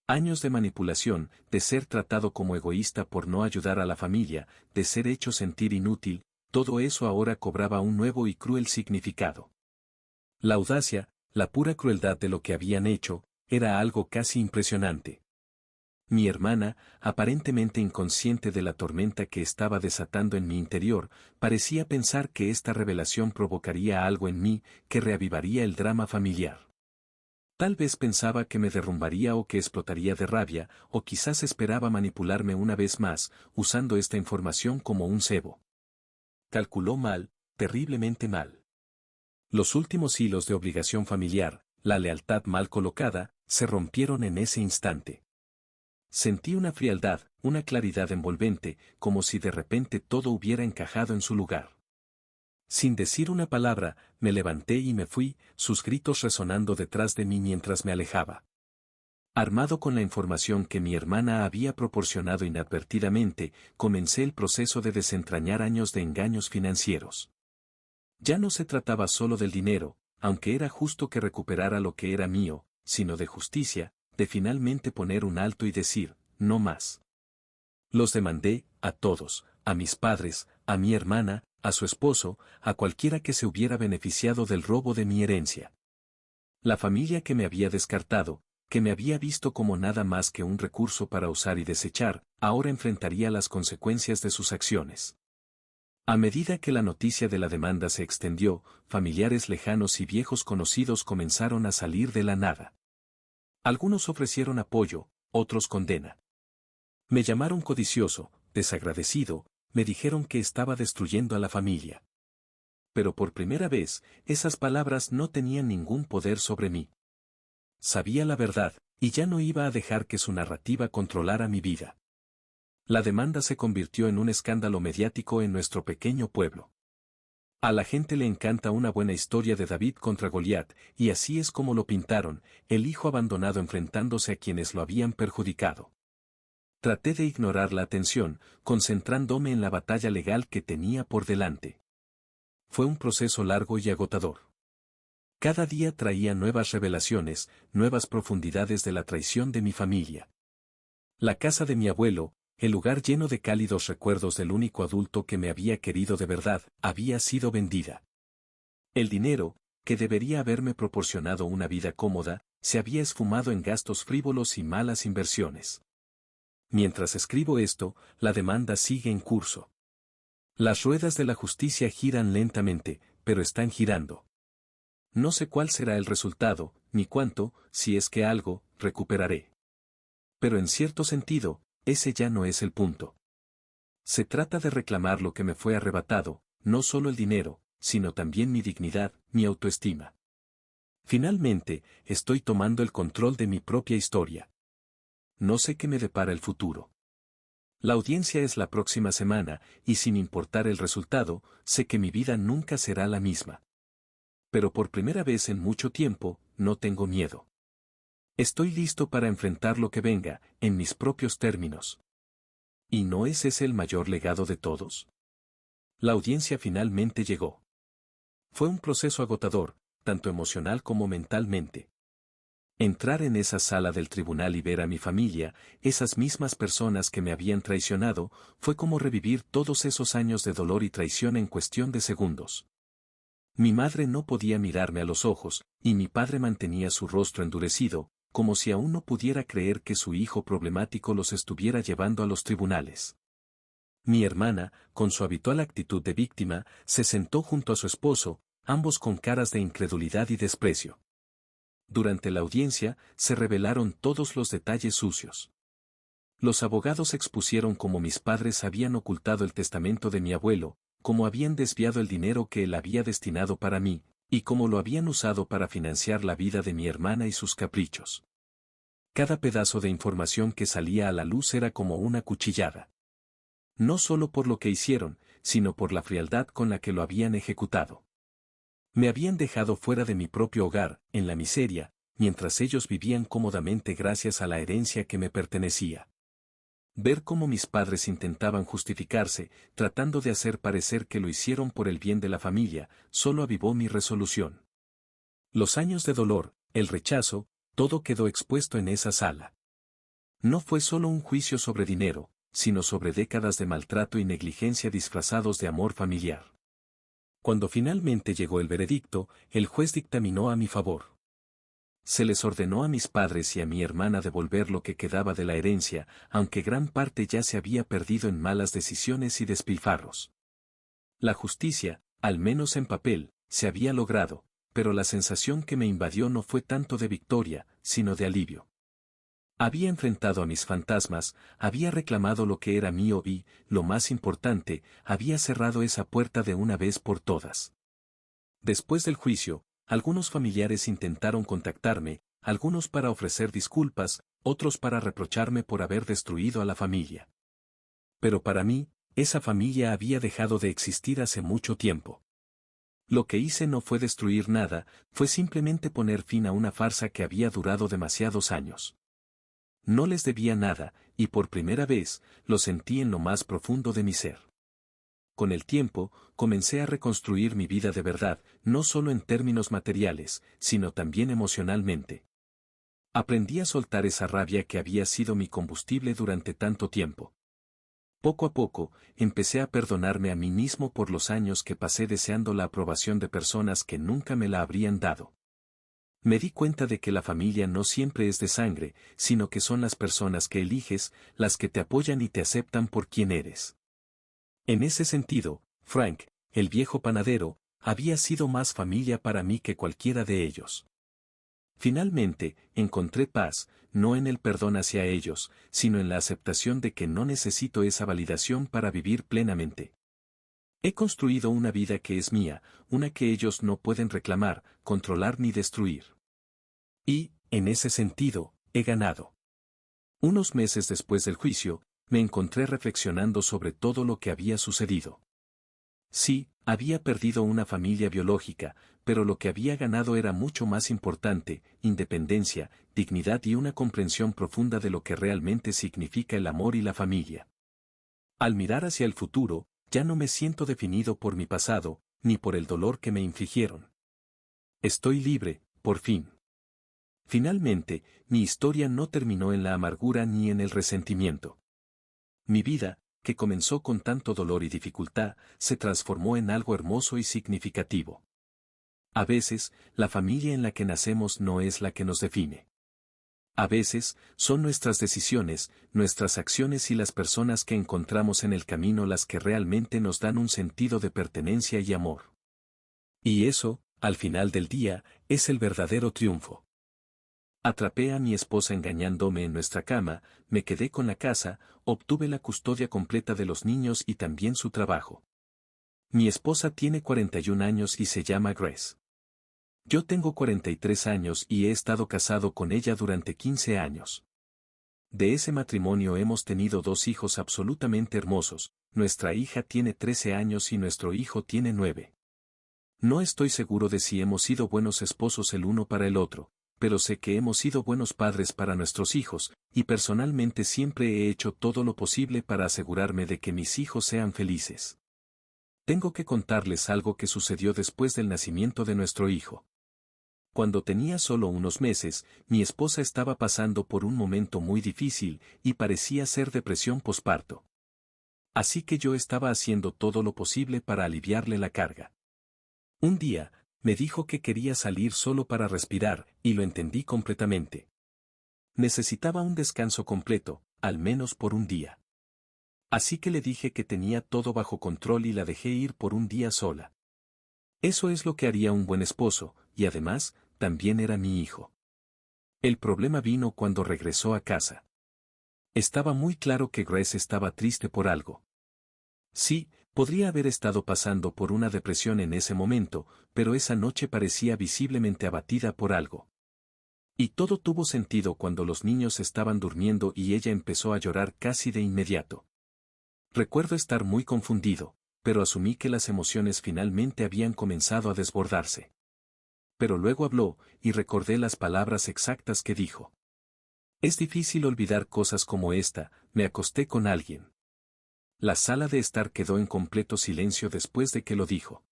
Años de manipulación, de ser tratado como egoísta por no ayudar a la familia, de ser hecho sentir inútil, todo eso ahora cobraba un nuevo y cruel significado. La audacia, la pura crueldad de lo que habían hecho, era algo casi impresionante. Mi hermana, aparentemente inconsciente de la tormenta que estaba desatando en mi interior, parecía pensar que esta revelación provocaría algo en mí que reavivaría el drama familiar. Tal vez pensaba que me derrumbaría o que explotaría de rabia, o quizás esperaba manipularme una vez más, usando esta información como un cebo. Calculó mal, terriblemente mal. Los últimos hilos de obligación familiar, la lealtad mal colocada, se rompieron en ese instante. Sentí una frialdad, una claridad envolvente, como si de repente todo hubiera encajado en su lugar. Sin decir una palabra, me levanté y me fui, sus gritos resonando detrás de mí mientras me alejaba. Armado con la información que mi hermana había proporcionado inadvertidamente, comencé el proceso de desentrañar años de engaños financieros. Ya no se trataba solo del dinero, aunque era justo que recuperara lo que era mío, sino de justicia, de finalmente poner un alto y decir, no más. Los demandé, a todos, a mis padres, a mi hermana, a su esposo, a cualquiera que se hubiera beneficiado del robo de mi herencia. La familia que me había descartado, que me había visto como nada más que un recurso para usar y desechar, ahora enfrentaría las consecuencias de sus acciones. A medida que la noticia de la demanda se extendió, familiares lejanos y viejos conocidos comenzaron a salir de la nada. Algunos ofrecieron apoyo, otros condena. Me llamaron codicioso, desagradecido, me dijeron que estaba destruyendo a la familia. Pero por primera vez, esas palabras no tenían ningún poder sobre mí. Sabía la verdad, y ya no iba a dejar que su narrativa controlara mi vida. La demanda se convirtió en un escándalo mediático en nuestro pequeño pueblo. A la gente le encanta una buena historia de David contra Goliat, y así es como lo pintaron, el hijo abandonado enfrentándose a quienes lo habían perjudicado. Traté de ignorar la atención, concentrándome en la batalla legal que tenía por delante. Fue un proceso largo y agotador. Cada día traía nuevas revelaciones, nuevas profundidades de la traición de mi familia. La casa de mi abuelo, el lugar lleno de cálidos recuerdos del único adulto que me había querido de verdad, había sido vendida. El dinero, que debería haberme proporcionado una vida cómoda, se había esfumado en gastos frívolos y malas inversiones. Mientras escribo esto, la demanda sigue en curso. Las ruedas de la justicia giran lentamente, pero están girando. No sé cuál será el resultado, ni cuánto, si es que algo, recuperaré. Pero en cierto sentido, ese ya no es el punto. Se trata de reclamar lo que me fue arrebatado, no solo el dinero, sino también mi dignidad, mi autoestima. Finalmente, estoy tomando el control de mi propia historia. No sé qué me depara el futuro. La audiencia es la próxima semana, y sin importar el resultado, sé que mi vida nunca será la misma. Pero por primera vez en mucho tiempo, no tengo miedo. Estoy listo para enfrentar lo que venga, en mis propios términos. ¿Y no es ese el mayor legado de todos? La audiencia finalmente llegó. Fue un proceso agotador, tanto emocional como mentalmente. Entrar en esa sala del tribunal y ver a mi familia, esas mismas personas que me habían traicionado, fue como revivir todos esos años de dolor y traición en cuestión de segundos. Mi madre no podía mirarme a los ojos, y mi padre mantenía su rostro endurecido, como si aún no pudiera creer que su hijo problemático los estuviera llevando a los tribunales. Mi hermana, con su habitual actitud de víctima, se sentó junto a su esposo, ambos con caras de incredulidad y desprecio. Durante la audiencia, se revelaron todos los detalles sucios. Los abogados expusieron cómo mis padres habían ocultado el testamento de mi abuelo, cómo habían desviado el dinero que él había destinado para mí, y cómo lo habían usado para financiar la vida de mi hermana y sus caprichos. Cada pedazo de información que salía a la luz era como una cuchillada. No solo por lo que hicieron, sino por la frialdad con la que lo habían ejecutado. Me habían dejado fuera de mi propio hogar, en la miseria, mientras ellos vivían cómodamente gracias a la herencia que me pertenecía. Ver cómo mis padres intentaban justificarse, tratando de hacer parecer que lo hicieron por el bien de la familia, solo avivó mi resolución. Los años de dolor, el rechazo, todo quedó expuesto en esa sala. No fue solo un juicio sobre dinero, sino sobre décadas de maltrato y negligencia disfrazados de amor familiar. Cuando finalmente llegó el veredicto, el juez dictaminó a mi favor. Se les ordenó a mis padres y a mi hermana devolver lo que quedaba de la herencia, aunque gran parte ya se había perdido en malas decisiones y despilfarros. La justicia, al menos en papel, se había logrado, pero la sensación que me invadió no fue tanto de victoria, sino de alivio. Había enfrentado a mis fantasmas, había reclamado lo que era mío y, lo más importante, había cerrado esa puerta de una vez por todas. Después del juicio, algunos familiares intentaron contactarme, algunos para ofrecer disculpas, otros para reprocharme por haber destruido a la familia. Pero para mí, esa familia había dejado de existir hace mucho tiempo. Lo que hice no fue destruir nada, fue simplemente poner fin a una farsa que había durado demasiados años. No les debía nada, y por primera vez, lo sentí en lo más profundo de mi ser. Con el tiempo, comencé a reconstruir mi vida de verdad, no solo en términos materiales, sino también emocionalmente. Aprendí a soltar esa rabia que había sido mi combustible durante tanto tiempo. Poco a poco, empecé a perdonarme a mí mismo por los años que pasé deseando la aprobación de personas que nunca me la habrían dado. Me di cuenta de que la familia no siempre es de sangre, sino que son las personas que eliges, las que te apoyan y te aceptan por quien eres. En ese sentido, Frank, el viejo panadero, había sido más familia para mí que cualquiera de ellos. Finalmente, encontré paz, no en el perdón hacia ellos, sino en la aceptación de que no necesito esa validación para vivir plenamente. He construido una vida que es mía, una que ellos no pueden reclamar, controlar ni destruir. Y, en ese sentido, he ganado. Unos meses después del juicio, me encontré reflexionando sobre todo lo que había sucedido. Sí, había perdido una familia biológica, pero lo que había ganado era mucho más importante: independencia, dignidad y una comprensión profunda de lo que realmente significa el amor y la familia. Al mirar hacia el futuro, ya no me siento definido por mi pasado, ni por el dolor que me infligieron. Estoy libre, por fin. Finalmente, mi historia no terminó en la amargura ni en el resentimiento. Mi vida, que comenzó con tanto dolor y dificultad, se transformó en algo hermoso y significativo. A veces, la familia en la que nacemos no es la que nos define. A veces, son nuestras decisiones, nuestras acciones y las personas que encontramos en el camino las que realmente nos dan un sentido de pertenencia y amor. Y eso, al final del día, es el verdadero triunfo. Atrapé a mi esposa engañándome en nuestra cama, me quedé con la casa, obtuve la custodia completa de los niños y también su trabajo. Mi esposa tiene 41 años y se llama Grace. Yo tengo 43 años y he estado casado con ella durante 15 años. De ese matrimonio hemos tenido 2 hijos absolutamente hermosos, nuestra hija tiene 13 años y nuestro hijo tiene 9. No estoy seguro de si hemos sido buenos esposos el uno para el otro, pero sé que hemos sido buenos padres para nuestros hijos, y personalmente siempre he hecho todo lo posible para asegurarme de que mis hijos sean felices. Tengo que contarles algo que sucedió después del nacimiento de nuestro hijo. Cuando tenía solo unos meses, mi esposa estaba pasando por un momento muy difícil y parecía ser depresión posparto. Así que yo estaba haciendo todo lo posible para aliviarle la carga. Un día, me dijo que quería salir solo para respirar, y lo entendí completamente. Necesitaba un descanso completo, al menos por un día. Así que le dije que tenía todo bajo control y la dejé ir por un día sola. Eso es lo que haría un buen esposo, y además, también era mi hijo. El problema vino cuando regresó a casa. Estaba muy claro que Grace estaba triste por algo. Sí, podría haber estado pasando por una depresión en ese momento, pero esa noche parecía visiblemente abatida por algo. Y todo tuvo sentido cuando los niños estaban durmiendo y ella empezó a llorar casi de inmediato. Recuerdo estar muy confundido, pero asumí que las emociones finalmente habían comenzado a desbordarse. Pero luego habló, y recordé las palabras exactas que dijo. Es difícil olvidar cosas como esta, me acosté con alguien. La sala de estar quedó en completo silencio después de que lo dijo.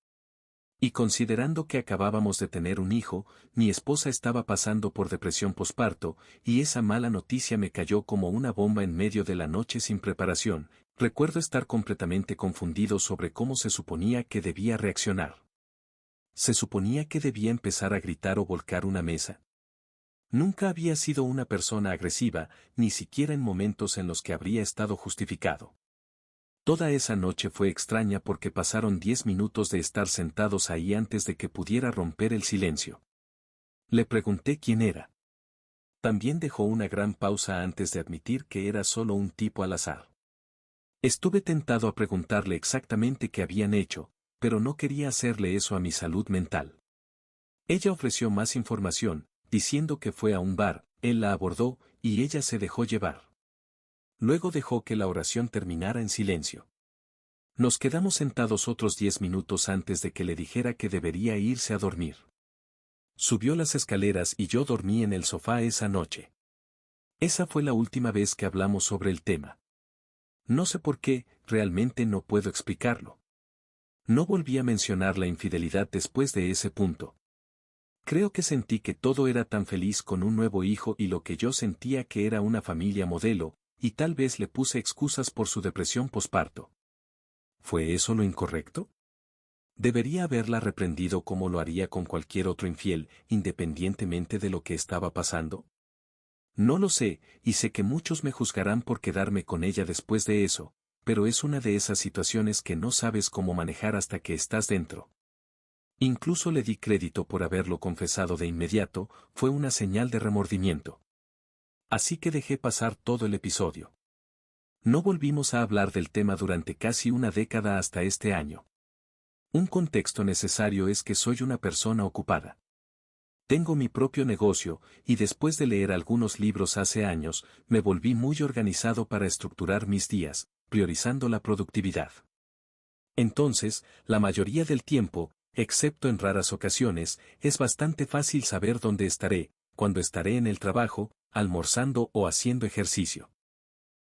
Y considerando que acabábamos de tener un hijo, mi esposa estaba pasando por depresión posparto, y esa mala noticia me cayó como una bomba en medio de la noche sin preparación, recuerdo estar completamente confundido sobre cómo se suponía que debía reaccionar. ¿Se suponía que debía empezar a gritar o volcar una mesa? Nunca había sido una persona agresiva, ni siquiera en momentos en los que habría estado justificado. Toda esa noche fue extraña porque pasaron 10 minutos de estar sentados ahí antes de que pudiera romper el silencio. Le pregunté quién era. También dejó una gran pausa antes de admitir que era solo un tipo al azar. Estuve tentado a preguntarle exactamente qué habían hecho, pero no quería hacerle eso a mi salud mental. Ella ofreció más información, diciendo que fue a un bar, él la abordó, y ella se dejó llevar. Luego dejó que la oración terminara en silencio. Nos quedamos sentados otros 10 minutos antes de que le dijera que debería irse a dormir. Subió las escaleras y yo dormí en el sofá esa noche. Esa fue la última vez que hablamos sobre el tema. No sé por qué, realmente no puedo explicarlo. No volví a mencionar la infidelidad después de ese punto. Creo que sentí que todo era tan feliz con un nuevo hijo y lo que yo sentía que era una familia modelo, y tal vez le puse excusas por su depresión posparto. ¿Fue eso lo incorrecto? ¿Debería haberla reprendido como lo haría con cualquier otro infiel, independientemente de lo que estaba pasando? No lo sé, y sé que muchos me juzgarán por quedarme con ella después de eso, pero es una de esas situaciones que no sabes cómo manejar hasta que estás dentro. Incluso le di crédito por haberlo confesado de inmediato, fue una señal de remordimiento. Así que dejé pasar todo el episodio. No volvimos a hablar del tema durante casi una década hasta este año. Un contexto necesario es que soy una persona ocupada. Tengo mi propio negocio, y después de leer algunos libros hace años, me volví muy organizado para estructurar mis días, priorizando la productividad. Entonces, la mayoría del tiempo, excepto en raras ocasiones, es bastante fácil saber dónde estaré, cuando estaré en el trabajo, almorzando o haciendo ejercicio.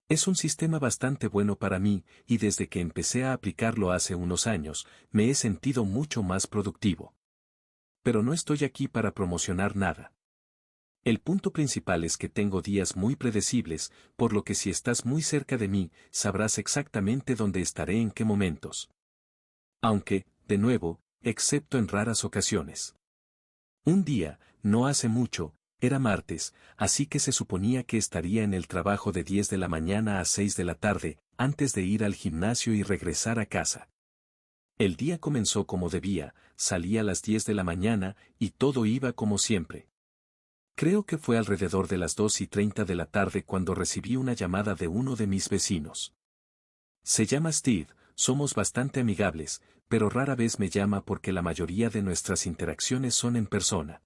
Es un sistema bastante bueno para mí, y desde que empecé a aplicarlo hace unos años, me he sentido mucho más productivo. Pero no estoy aquí para promocionar nada. El punto principal es que tengo días muy predecibles, por lo que si estás muy cerca de mí, sabrás exactamente dónde estaré en qué momentos. Aunque, de nuevo, excepto en raras ocasiones. Un día, no hace mucho, era martes, así que se suponía que estaría en el trabajo de 10 de la mañana a 6 de la tarde, antes de ir al gimnasio y regresar a casa. El día comenzó como debía, salí a las 10 de la mañana, y todo iba como siempre. Creo que fue alrededor de las 2:30 de la tarde cuando recibí una llamada de uno de mis vecinos. Se llama Steve, somos bastante amigables, pero rara vez me llama porque la mayoría de nuestras interacciones son en persona.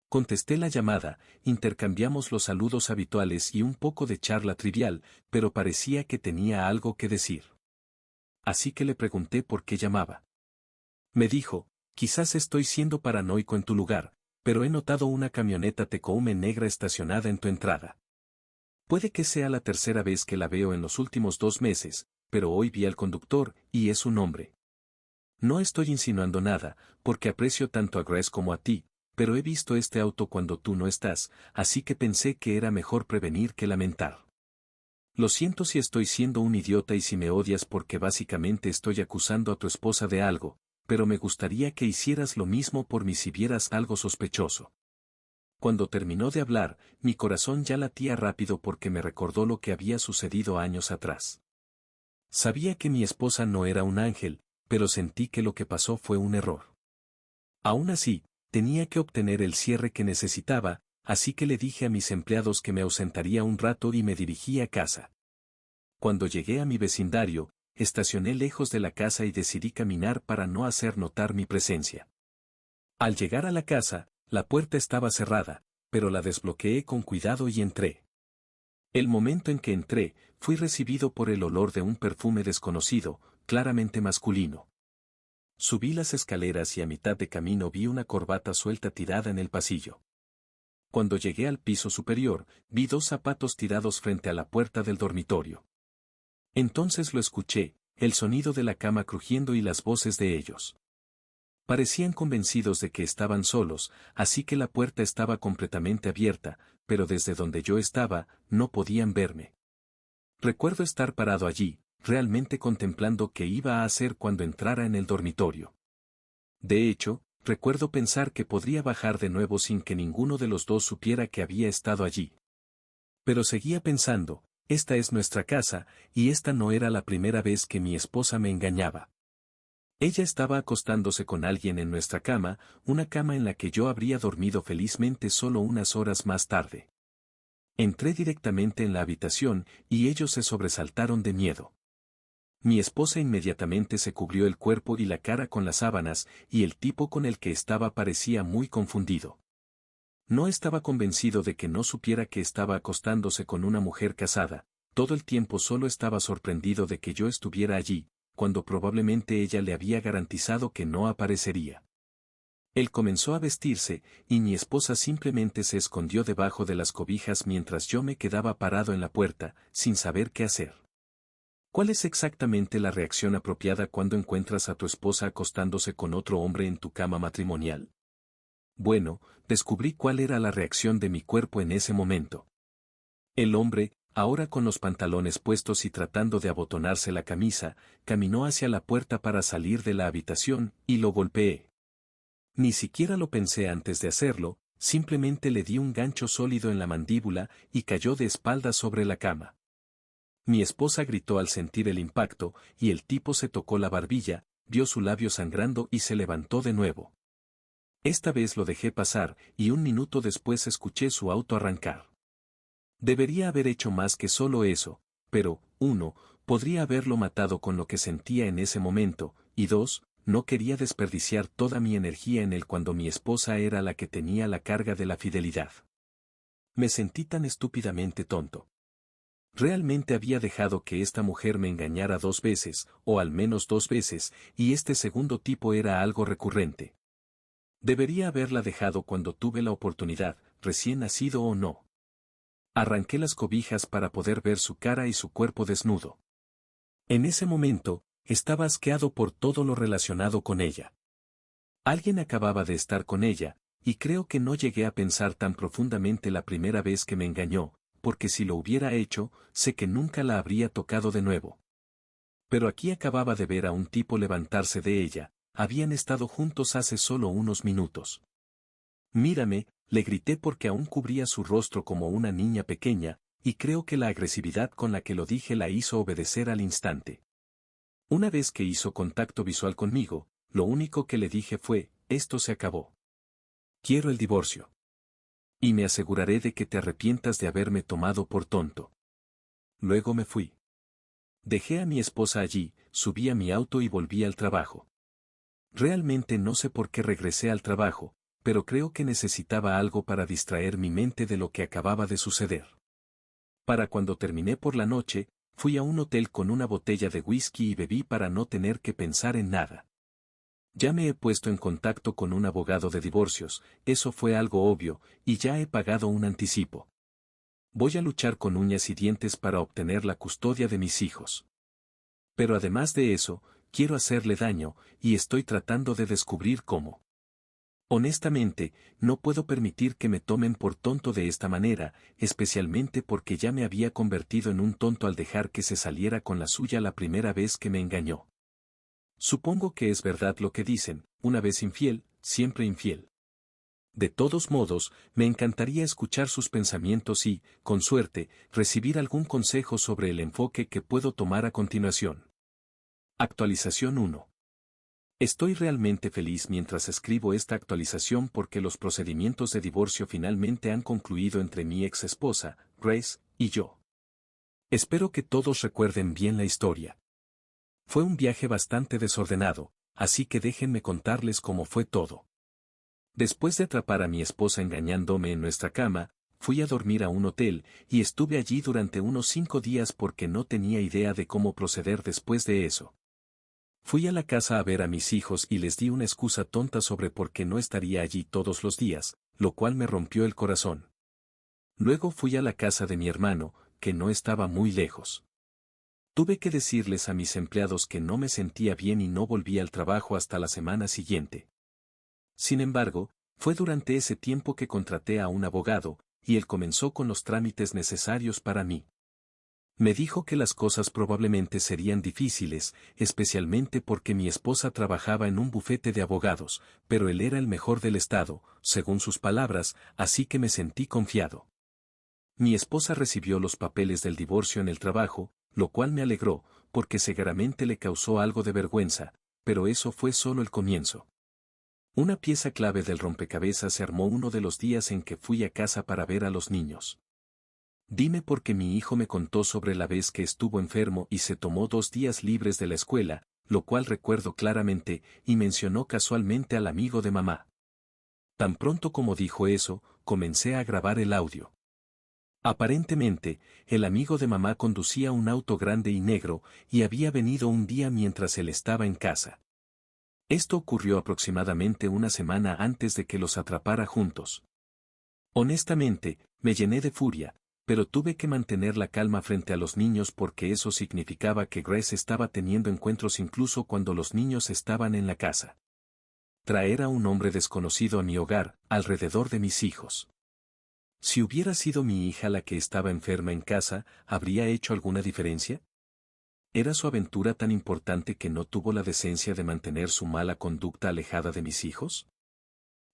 Contesté la llamada, intercambiamos los saludos habituales y un poco de charla trivial, pero parecía que tenía algo que decir. Así que le pregunté por qué llamaba. Me dijo, quizás estoy siendo paranoico en tu lugar, pero he notado una camioneta Tacoma negra estacionada en tu entrada. Puede que sea la tercera vez que la veo en los últimos 2 meses, pero hoy vi al conductor, y es un hombre. No estoy insinuando nada, porque aprecio tanto a Grace como a ti, pero he visto este auto cuando tú no estás, así que pensé que era mejor prevenir que lamentar. Lo siento si estoy siendo un idiota y si me odias porque básicamente estoy acusando a tu esposa de algo, pero me gustaría que hicieras lo mismo por mí si vieras algo sospechoso. Cuando terminó de hablar, mi corazón ya latía rápido porque me recordó lo que había sucedido años atrás. Sabía que mi esposa no era un ángel, pero sentí que lo que pasó fue un error. Aún así, tenía que obtener el cierre que necesitaba, así que le dije a mis empleados que me ausentaría un rato y me dirigí a casa. Cuando llegué a mi vecindario, estacioné lejos de la casa y decidí caminar para no hacer notar mi presencia. Al llegar a la casa, la puerta estaba cerrada, pero la desbloqueé con cuidado y entré. El momento en que entré, fui recibido por el olor de un perfume desconocido, claramente masculino. Subí las escaleras y a mitad de camino vi una corbata suelta tirada en el pasillo. Cuando llegué al piso superior, vi 2 zapatos tirados frente a la puerta del dormitorio. Entonces lo escuché, el sonido de la cama crujiendo y las voces de ellos. Parecían convencidos de que estaban solos, así que la puerta estaba completamente abierta, pero desde donde yo estaba, no podían verme. Recuerdo estar parado allí, realmente contemplando qué iba a hacer cuando entrara en el dormitorio. De hecho, recuerdo pensar que podría bajar de nuevo sin que ninguno de los dos supiera que había estado allí. Pero seguía pensando, esta es nuestra casa, y esta no era la primera vez que mi esposa me engañaba. Ella estaba acostándose con alguien en nuestra cama, una cama en la que yo habría dormido felizmente solo unas horas más tarde. Entré directamente en la habitación, y ellos se sobresaltaron de miedo. Mi esposa inmediatamente se cubrió el cuerpo y la cara con las sábanas, y el tipo con el que estaba parecía muy confundido. No estaba convencido de que no supiera que estaba acostándose con una mujer casada, todo el tiempo solo estaba sorprendido de que yo estuviera allí, cuando probablemente ella le había garantizado que no aparecería. Él comenzó a vestirse, y mi esposa simplemente se escondió debajo de las cobijas mientras yo me quedaba parado en la puerta, sin saber qué hacer. ¿Cuál es exactamente la reacción apropiada cuando encuentras a tu esposa acostándose con otro hombre en tu cama matrimonial? Bueno, descubrí cuál era la reacción de mi cuerpo en ese momento. El hombre, ahora con los pantalones puestos y tratando de abotonarse la camisa, caminó hacia la puerta para salir de la habitación, y lo golpeé. Ni siquiera lo pensé antes de hacerlo, simplemente le di un gancho sólido en la mandíbula y cayó de espaldas sobre la cama. Mi esposa gritó al sentir el impacto, y el tipo se tocó la barbilla, vio su labio sangrando y se levantó de nuevo. Esta vez lo dejé pasar, y un minuto después escuché su auto arrancar. Debería haber hecho más que solo eso, pero, 1, podría haberlo matado con lo que sentía en ese momento, y 2, no quería desperdiciar toda mi energía en él cuando mi esposa era la que tenía la carga de la fidelidad. Me sentí tan estúpidamente tonto. Realmente había dejado que esta mujer me engañara 2 veces, o al menos 2 veces, y este segundo tipo era algo recurrente. Debería haberla dejado cuando tuve la oportunidad, recién nacido o no. Arranqué las cobijas para poder ver su cara y su cuerpo desnudo. En ese momento, estaba asqueado por todo lo relacionado con ella. Alguien acababa de estar con ella, y creo que no llegué a pensar tan profundamente la primera vez que me engañó, porque si lo hubiera hecho, sé que nunca la habría tocado de nuevo. Pero aquí acababa de ver a un tipo levantarse de ella, habían estado juntos hace solo unos minutos. Mírame, le grité porque aún cubría su rostro como una niña pequeña, y creo que la agresividad con la que lo dije la hizo obedecer al instante. Una vez que hizo contacto visual conmigo, lo único que le dije fue, esto se acabó. Quiero el divorcio. Y me aseguraré de que te arrepientas de haberme tomado por tonto. Luego me fui. Dejé a mi esposa allí, subí a mi auto y volví al trabajo. Realmente no sé por qué regresé al trabajo, pero creo que necesitaba algo para distraer mi mente de lo que acababa de suceder. Para cuando terminé por la noche, fui a un hotel con una botella de whisky y bebí para no tener que pensar en nada. Ya me he puesto en contacto con un abogado de divorcios, eso fue algo obvio, y ya he pagado un anticipo. Voy a luchar con uñas y dientes para obtener la custodia de mis hijos. Pero además de eso, quiero hacerle daño, y estoy tratando de descubrir cómo. Honestamente, no puedo permitir que me tomen por tonto de esta manera, especialmente porque ya me había convertido en un tonto al dejar que se saliera con la suya la primera vez que me engañó. Supongo que es verdad lo que dicen, una vez infiel, siempre infiel. De todos modos, me encantaría escuchar sus pensamientos y, con suerte, recibir algún consejo sobre el enfoque que puedo tomar a continuación. Actualización 1. Estoy realmente feliz mientras escribo esta actualización porque los procedimientos de divorcio finalmente han concluido entre mi ex esposa, Grace, y yo. Espero que todos recuerden bien la historia. Fue un viaje bastante desordenado, así que déjenme contarles cómo fue todo. Después de atrapar a mi esposa engañándome en nuestra cama, fui a dormir a un hotel, y estuve allí durante unos 5 días porque no tenía idea de cómo proceder después de eso. Fui a la casa a ver a mis hijos y les di una excusa tonta sobre por qué no estaría allí todos los días, lo cual me rompió el corazón. Luego fui a la casa de mi hermano, que no estaba muy lejos. Tuve que decirles a mis empleados que no me sentía bien y no volví al trabajo hasta la semana siguiente. Sin embargo, fue durante ese tiempo que contraté a un abogado, y él comenzó con los trámites necesarios para mí. Me dijo que las cosas probablemente serían difíciles, especialmente porque mi esposa trabajaba en un bufete de abogados, pero él era el mejor del estado, según sus palabras, así que me sentí confiado. Mi esposa recibió los papeles del divorcio en el trabajo, lo cual me alegró, porque seguramente le causó algo de vergüenza, pero eso fue solo el comienzo. Una pieza clave del rompecabezas se armó uno de los días en que fui a casa para ver a los niños. Dime porque mi hijo me contó sobre la vez que estuvo enfermo y se tomó 2 días libres de la escuela, lo cual recuerdo claramente, y mencionó casualmente al amigo de mamá. Tan pronto como dijo eso, comencé a grabar el audio. Aparentemente, el amigo de mamá conducía un auto grande y negro, y había venido un día mientras él estaba en casa. Esto ocurrió aproximadamente una semana antes de que los atrapara juntos. Honestamente, me llené de furia, pero tuve que mantener la calma frente a los niños porque eso significaba que Grace estaba teniendo encuentros incluso cuando los niños estaban en la casa. Traer a un hombre desconocido a mi hogar, alrededor de mis hijos. Si hubiera sido mi hija la que estaba enferma en casa, ¿habría hecho alguna diferencia? ¿Era su aventura tan importante que no tuvo la decencia de mantener su mala conducta alejada de mis hijos?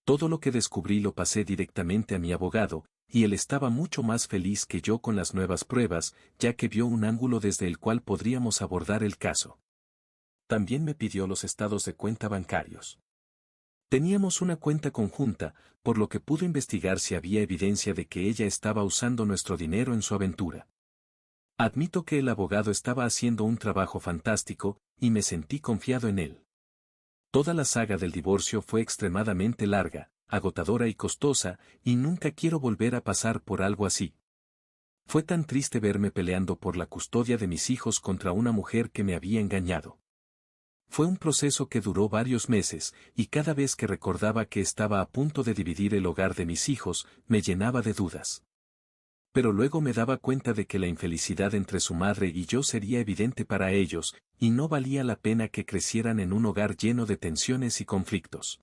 Todo lo que descubrí lo pasé directamente a mi abogado, y él estaba mucho más feliz que yo con las nuevas pruebas, ya que vio un ángulo desde el cual podríamos abordar el caso. También me pidió los estados de cuenta bancarios. Teníamos una cuenta conjunta, por lo que pudo investigar si había evidencia de que ella estaba usando nuestro dinero en su aventura. Admito que el abogado estaba haciendo un trabajo fantástico, y me sentí confiado en él. Toda la saga del divorcio fue extremadamente larga, agotadora y costosa, y nunca quiero volver a pasar por algo así. Fue tan triste verme peleando por la custodia de mis hijos contra una mujer que me había engañado. Fue un proceso que duró varios meses, y cada vez que recordaba que estaba a punto de dividir el hogar de mis hijos, me llenaba de dudas. Pero luego me daba cuenta de que la infelicidad entre su madre y yo sería evidente para ellos, y no valía la pena que crecieran en un hogar lleno de tensiones y conflictos.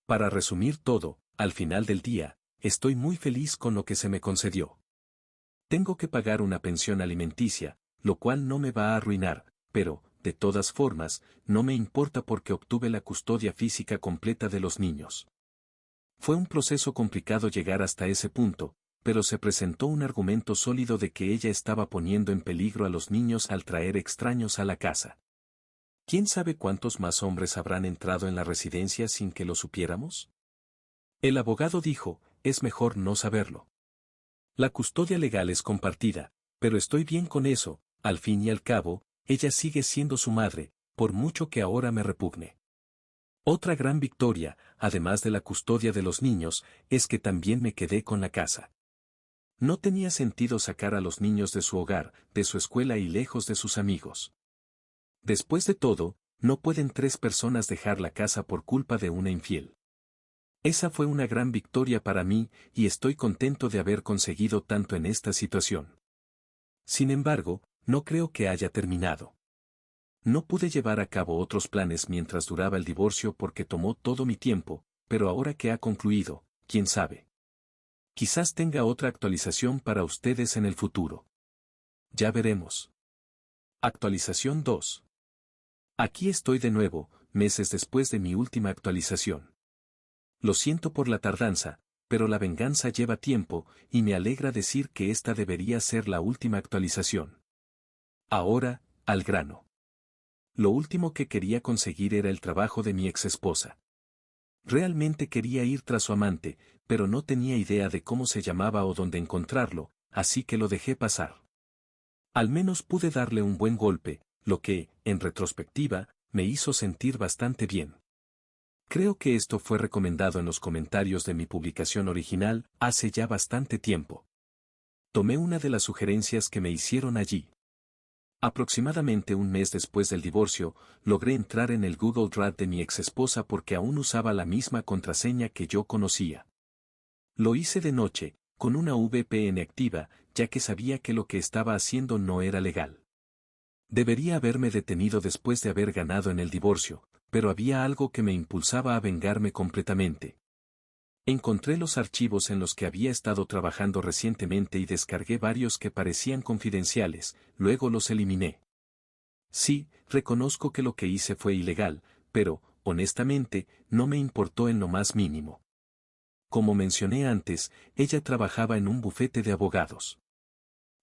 Para resumir todo, al final del día, estoy muy feliz con lo que se me concedió. Tengo que pagar una pensión alimenticia, lo cual no me va a arruinar, pero, de todas formas, no me importa porque obtuve la custodia física completa de los niños. Fue un proceso complicado llegar hasta ese punto, pero se presentó un argumento sólido de que ella estaba poniendo en peligro a los niños al traer extraños a la casa. ¿Quién sabe cuántos más hombres habrán entrado en la residencia sin que lo supiéramos? El abogado dijo, es mejor no saberlo. La custodia legal es compartida, pero estoy bien con eso, al fin y al cabo, ella sigue siendo su madre, por mucho que ahora me repugne. Otra gran victoria, además de la custodia de los niños, es que también me quedé con la casa. No tenía sentido sacar a los niños de su hogar, de su escuela y lejos de sus amigos. Después de todo, no pueden 3 personas dejar la casa por culpa de una infiel. Esa fue una gran victoria para mí, y estoy contento de haber conseguido tanto en esta situación. Sin embargo, no creo que haya terminado. No pude llevar a cabo otros planes mientras duraba el divorcio porque tomó todo mi tiempo, pero ahora que ha concluido, quién sabe. Quizás tenga otra actualización para ustedes en el futuro. Ya veremos. Actualización 2. Aquí estoy de nuevo, meses después de mi última actualización. Lo siento por la tardanza, pero la venganza lleva tiempo, y me alegra decir que esta debería ser la última actualización. Ahora, al grano. Lo último que quería conseguir era el trabajo de mi exesposa. Realmente quería ir tras su amante, pero no tenía idea de cómo se llamaba o dónde encontrarlo, así que lo dejé pasar. Al menos pude darle un buen golpe, lo que, en retrospectiva, me hizo sentir bastante bien. Creo que esto fue recomendado en los comentarios de mi publicación original hace ya bastante tiempo. Tomé una de las sugerencias que me hicieron allí. Aproximadamente un mes después del divorcio, logré entrar en el Google Drive de mi exesposa porque aún usaba la misma contraseña que yo conocía. Lo hice de noche, con una VPN activa, ya que sabía que lo que estaba haciendo no era legal. Debería haberme detenido después de haber ganado en el divorcio, pero había algo que me impulsaba a vengarme completamente. Encontré los archivos en los que había estado trabajando recientemente y descargué varios que parecían confidenciales, luego los eliminé. Sí, reconozco que lo que hice fue ilegal, pero, honestamente, no me importó en lo más mínimo. Como mencioné antes, ella trabajaba en un bufete de abogados.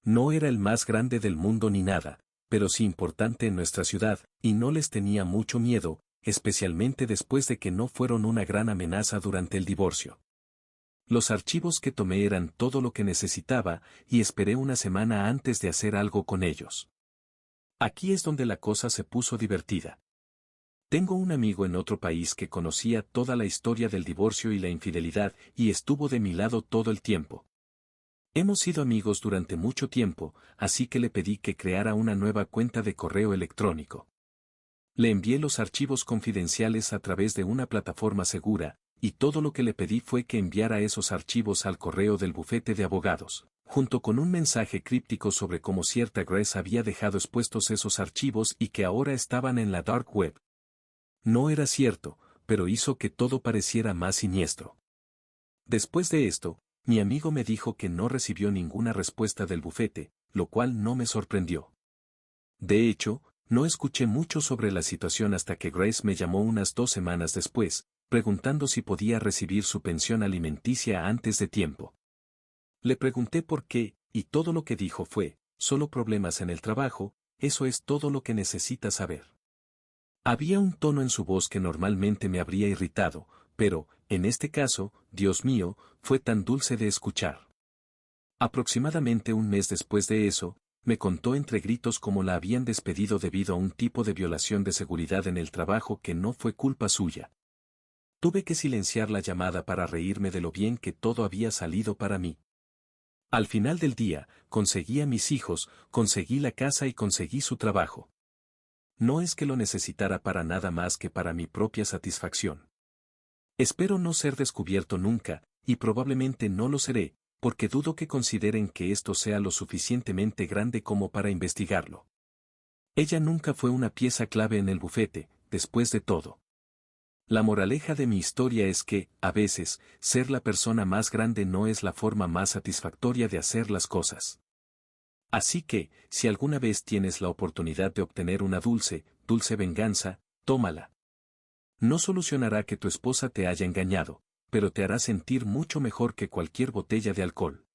No era el más grande del mundo ni nada, pero sí importante en nuestra ciudad, y no les tenía mucho miedo, especialmente después de que no fueron una gran amenaza durante el divorcio. Los archivos que tomé eran todo lo que necesitaba, y esperé una semana antes de hacer algo con ellos. Aquí es donde la cosa se puso divertida. Tengo un amigo en otro país que conocía toda la historia del divorcio y la infidelidad, y estuvo de mi lado todo el tiempo. Hemos sido amigos durante mucho tiempo, así que le pedí que creara una nueva cuenta de correo electrónico. Le envié los archivos confidenciales a través de una plataforma segura, y todo lo que le pedí fue que enviara esos archivos al correo del bufete de abogados, junto con un mensaje críptico sobre cómo cierta Grace había dejado expuestos esos archivos y que ahora estaban en la dark web. No era cierto, pero hizo que todo pareciera más siniestro. Después de esto, mi amigo me dijo que no recibió ninguna respuesta del bufete, lo cual no me sorprendió. De hecho, no escuché mucho sobre la situación hasta que Grace me llamó unas 2 semanas después, preguntando si podía recibir su pensión alimenticia antes de tiempo. Le pregunté por qué, y todo lo que dijo fue, solo problemas en el trabajo, eso es todo lo que necesita saber. Había un tono en su voz que normalmente me habría irritado, pero, en este caso, Dios mío, fue tan dulce de escuchar. Aproximadamente un mes después de eso, me contó entre gritos cómo la habían despedido debido a un tipo de violación de seguridad en el trabajo que no fue culpa suya. Tuve que silenciar la llamada para reírme de lo bien que todo había salido para mí. Al final del día, conseguí a mis hijos, conseguí la casa y conseguí su trabajo. No es que lo necesitara para nada más que para mi propia satisfacción. Espero no ser descubierto nunca, y probablemente no lo seré, porque dudo que consideren que esto sea lo suficientemente grande como para investigarlo. Ella nunca fue una pieza clave en el bufete, después de todo. La moraleja de mi historia es que, a veces, ser la persona más grande no es la forma más satisfactoria de hacer las cosas. Así que, si alguna vez tienes la oportunidad de obtener una dulce venganza, tómala. No solucionará que tu esposa te haya engañado, pero te hará sentir mucho mejor que cualquier botella de alcohol.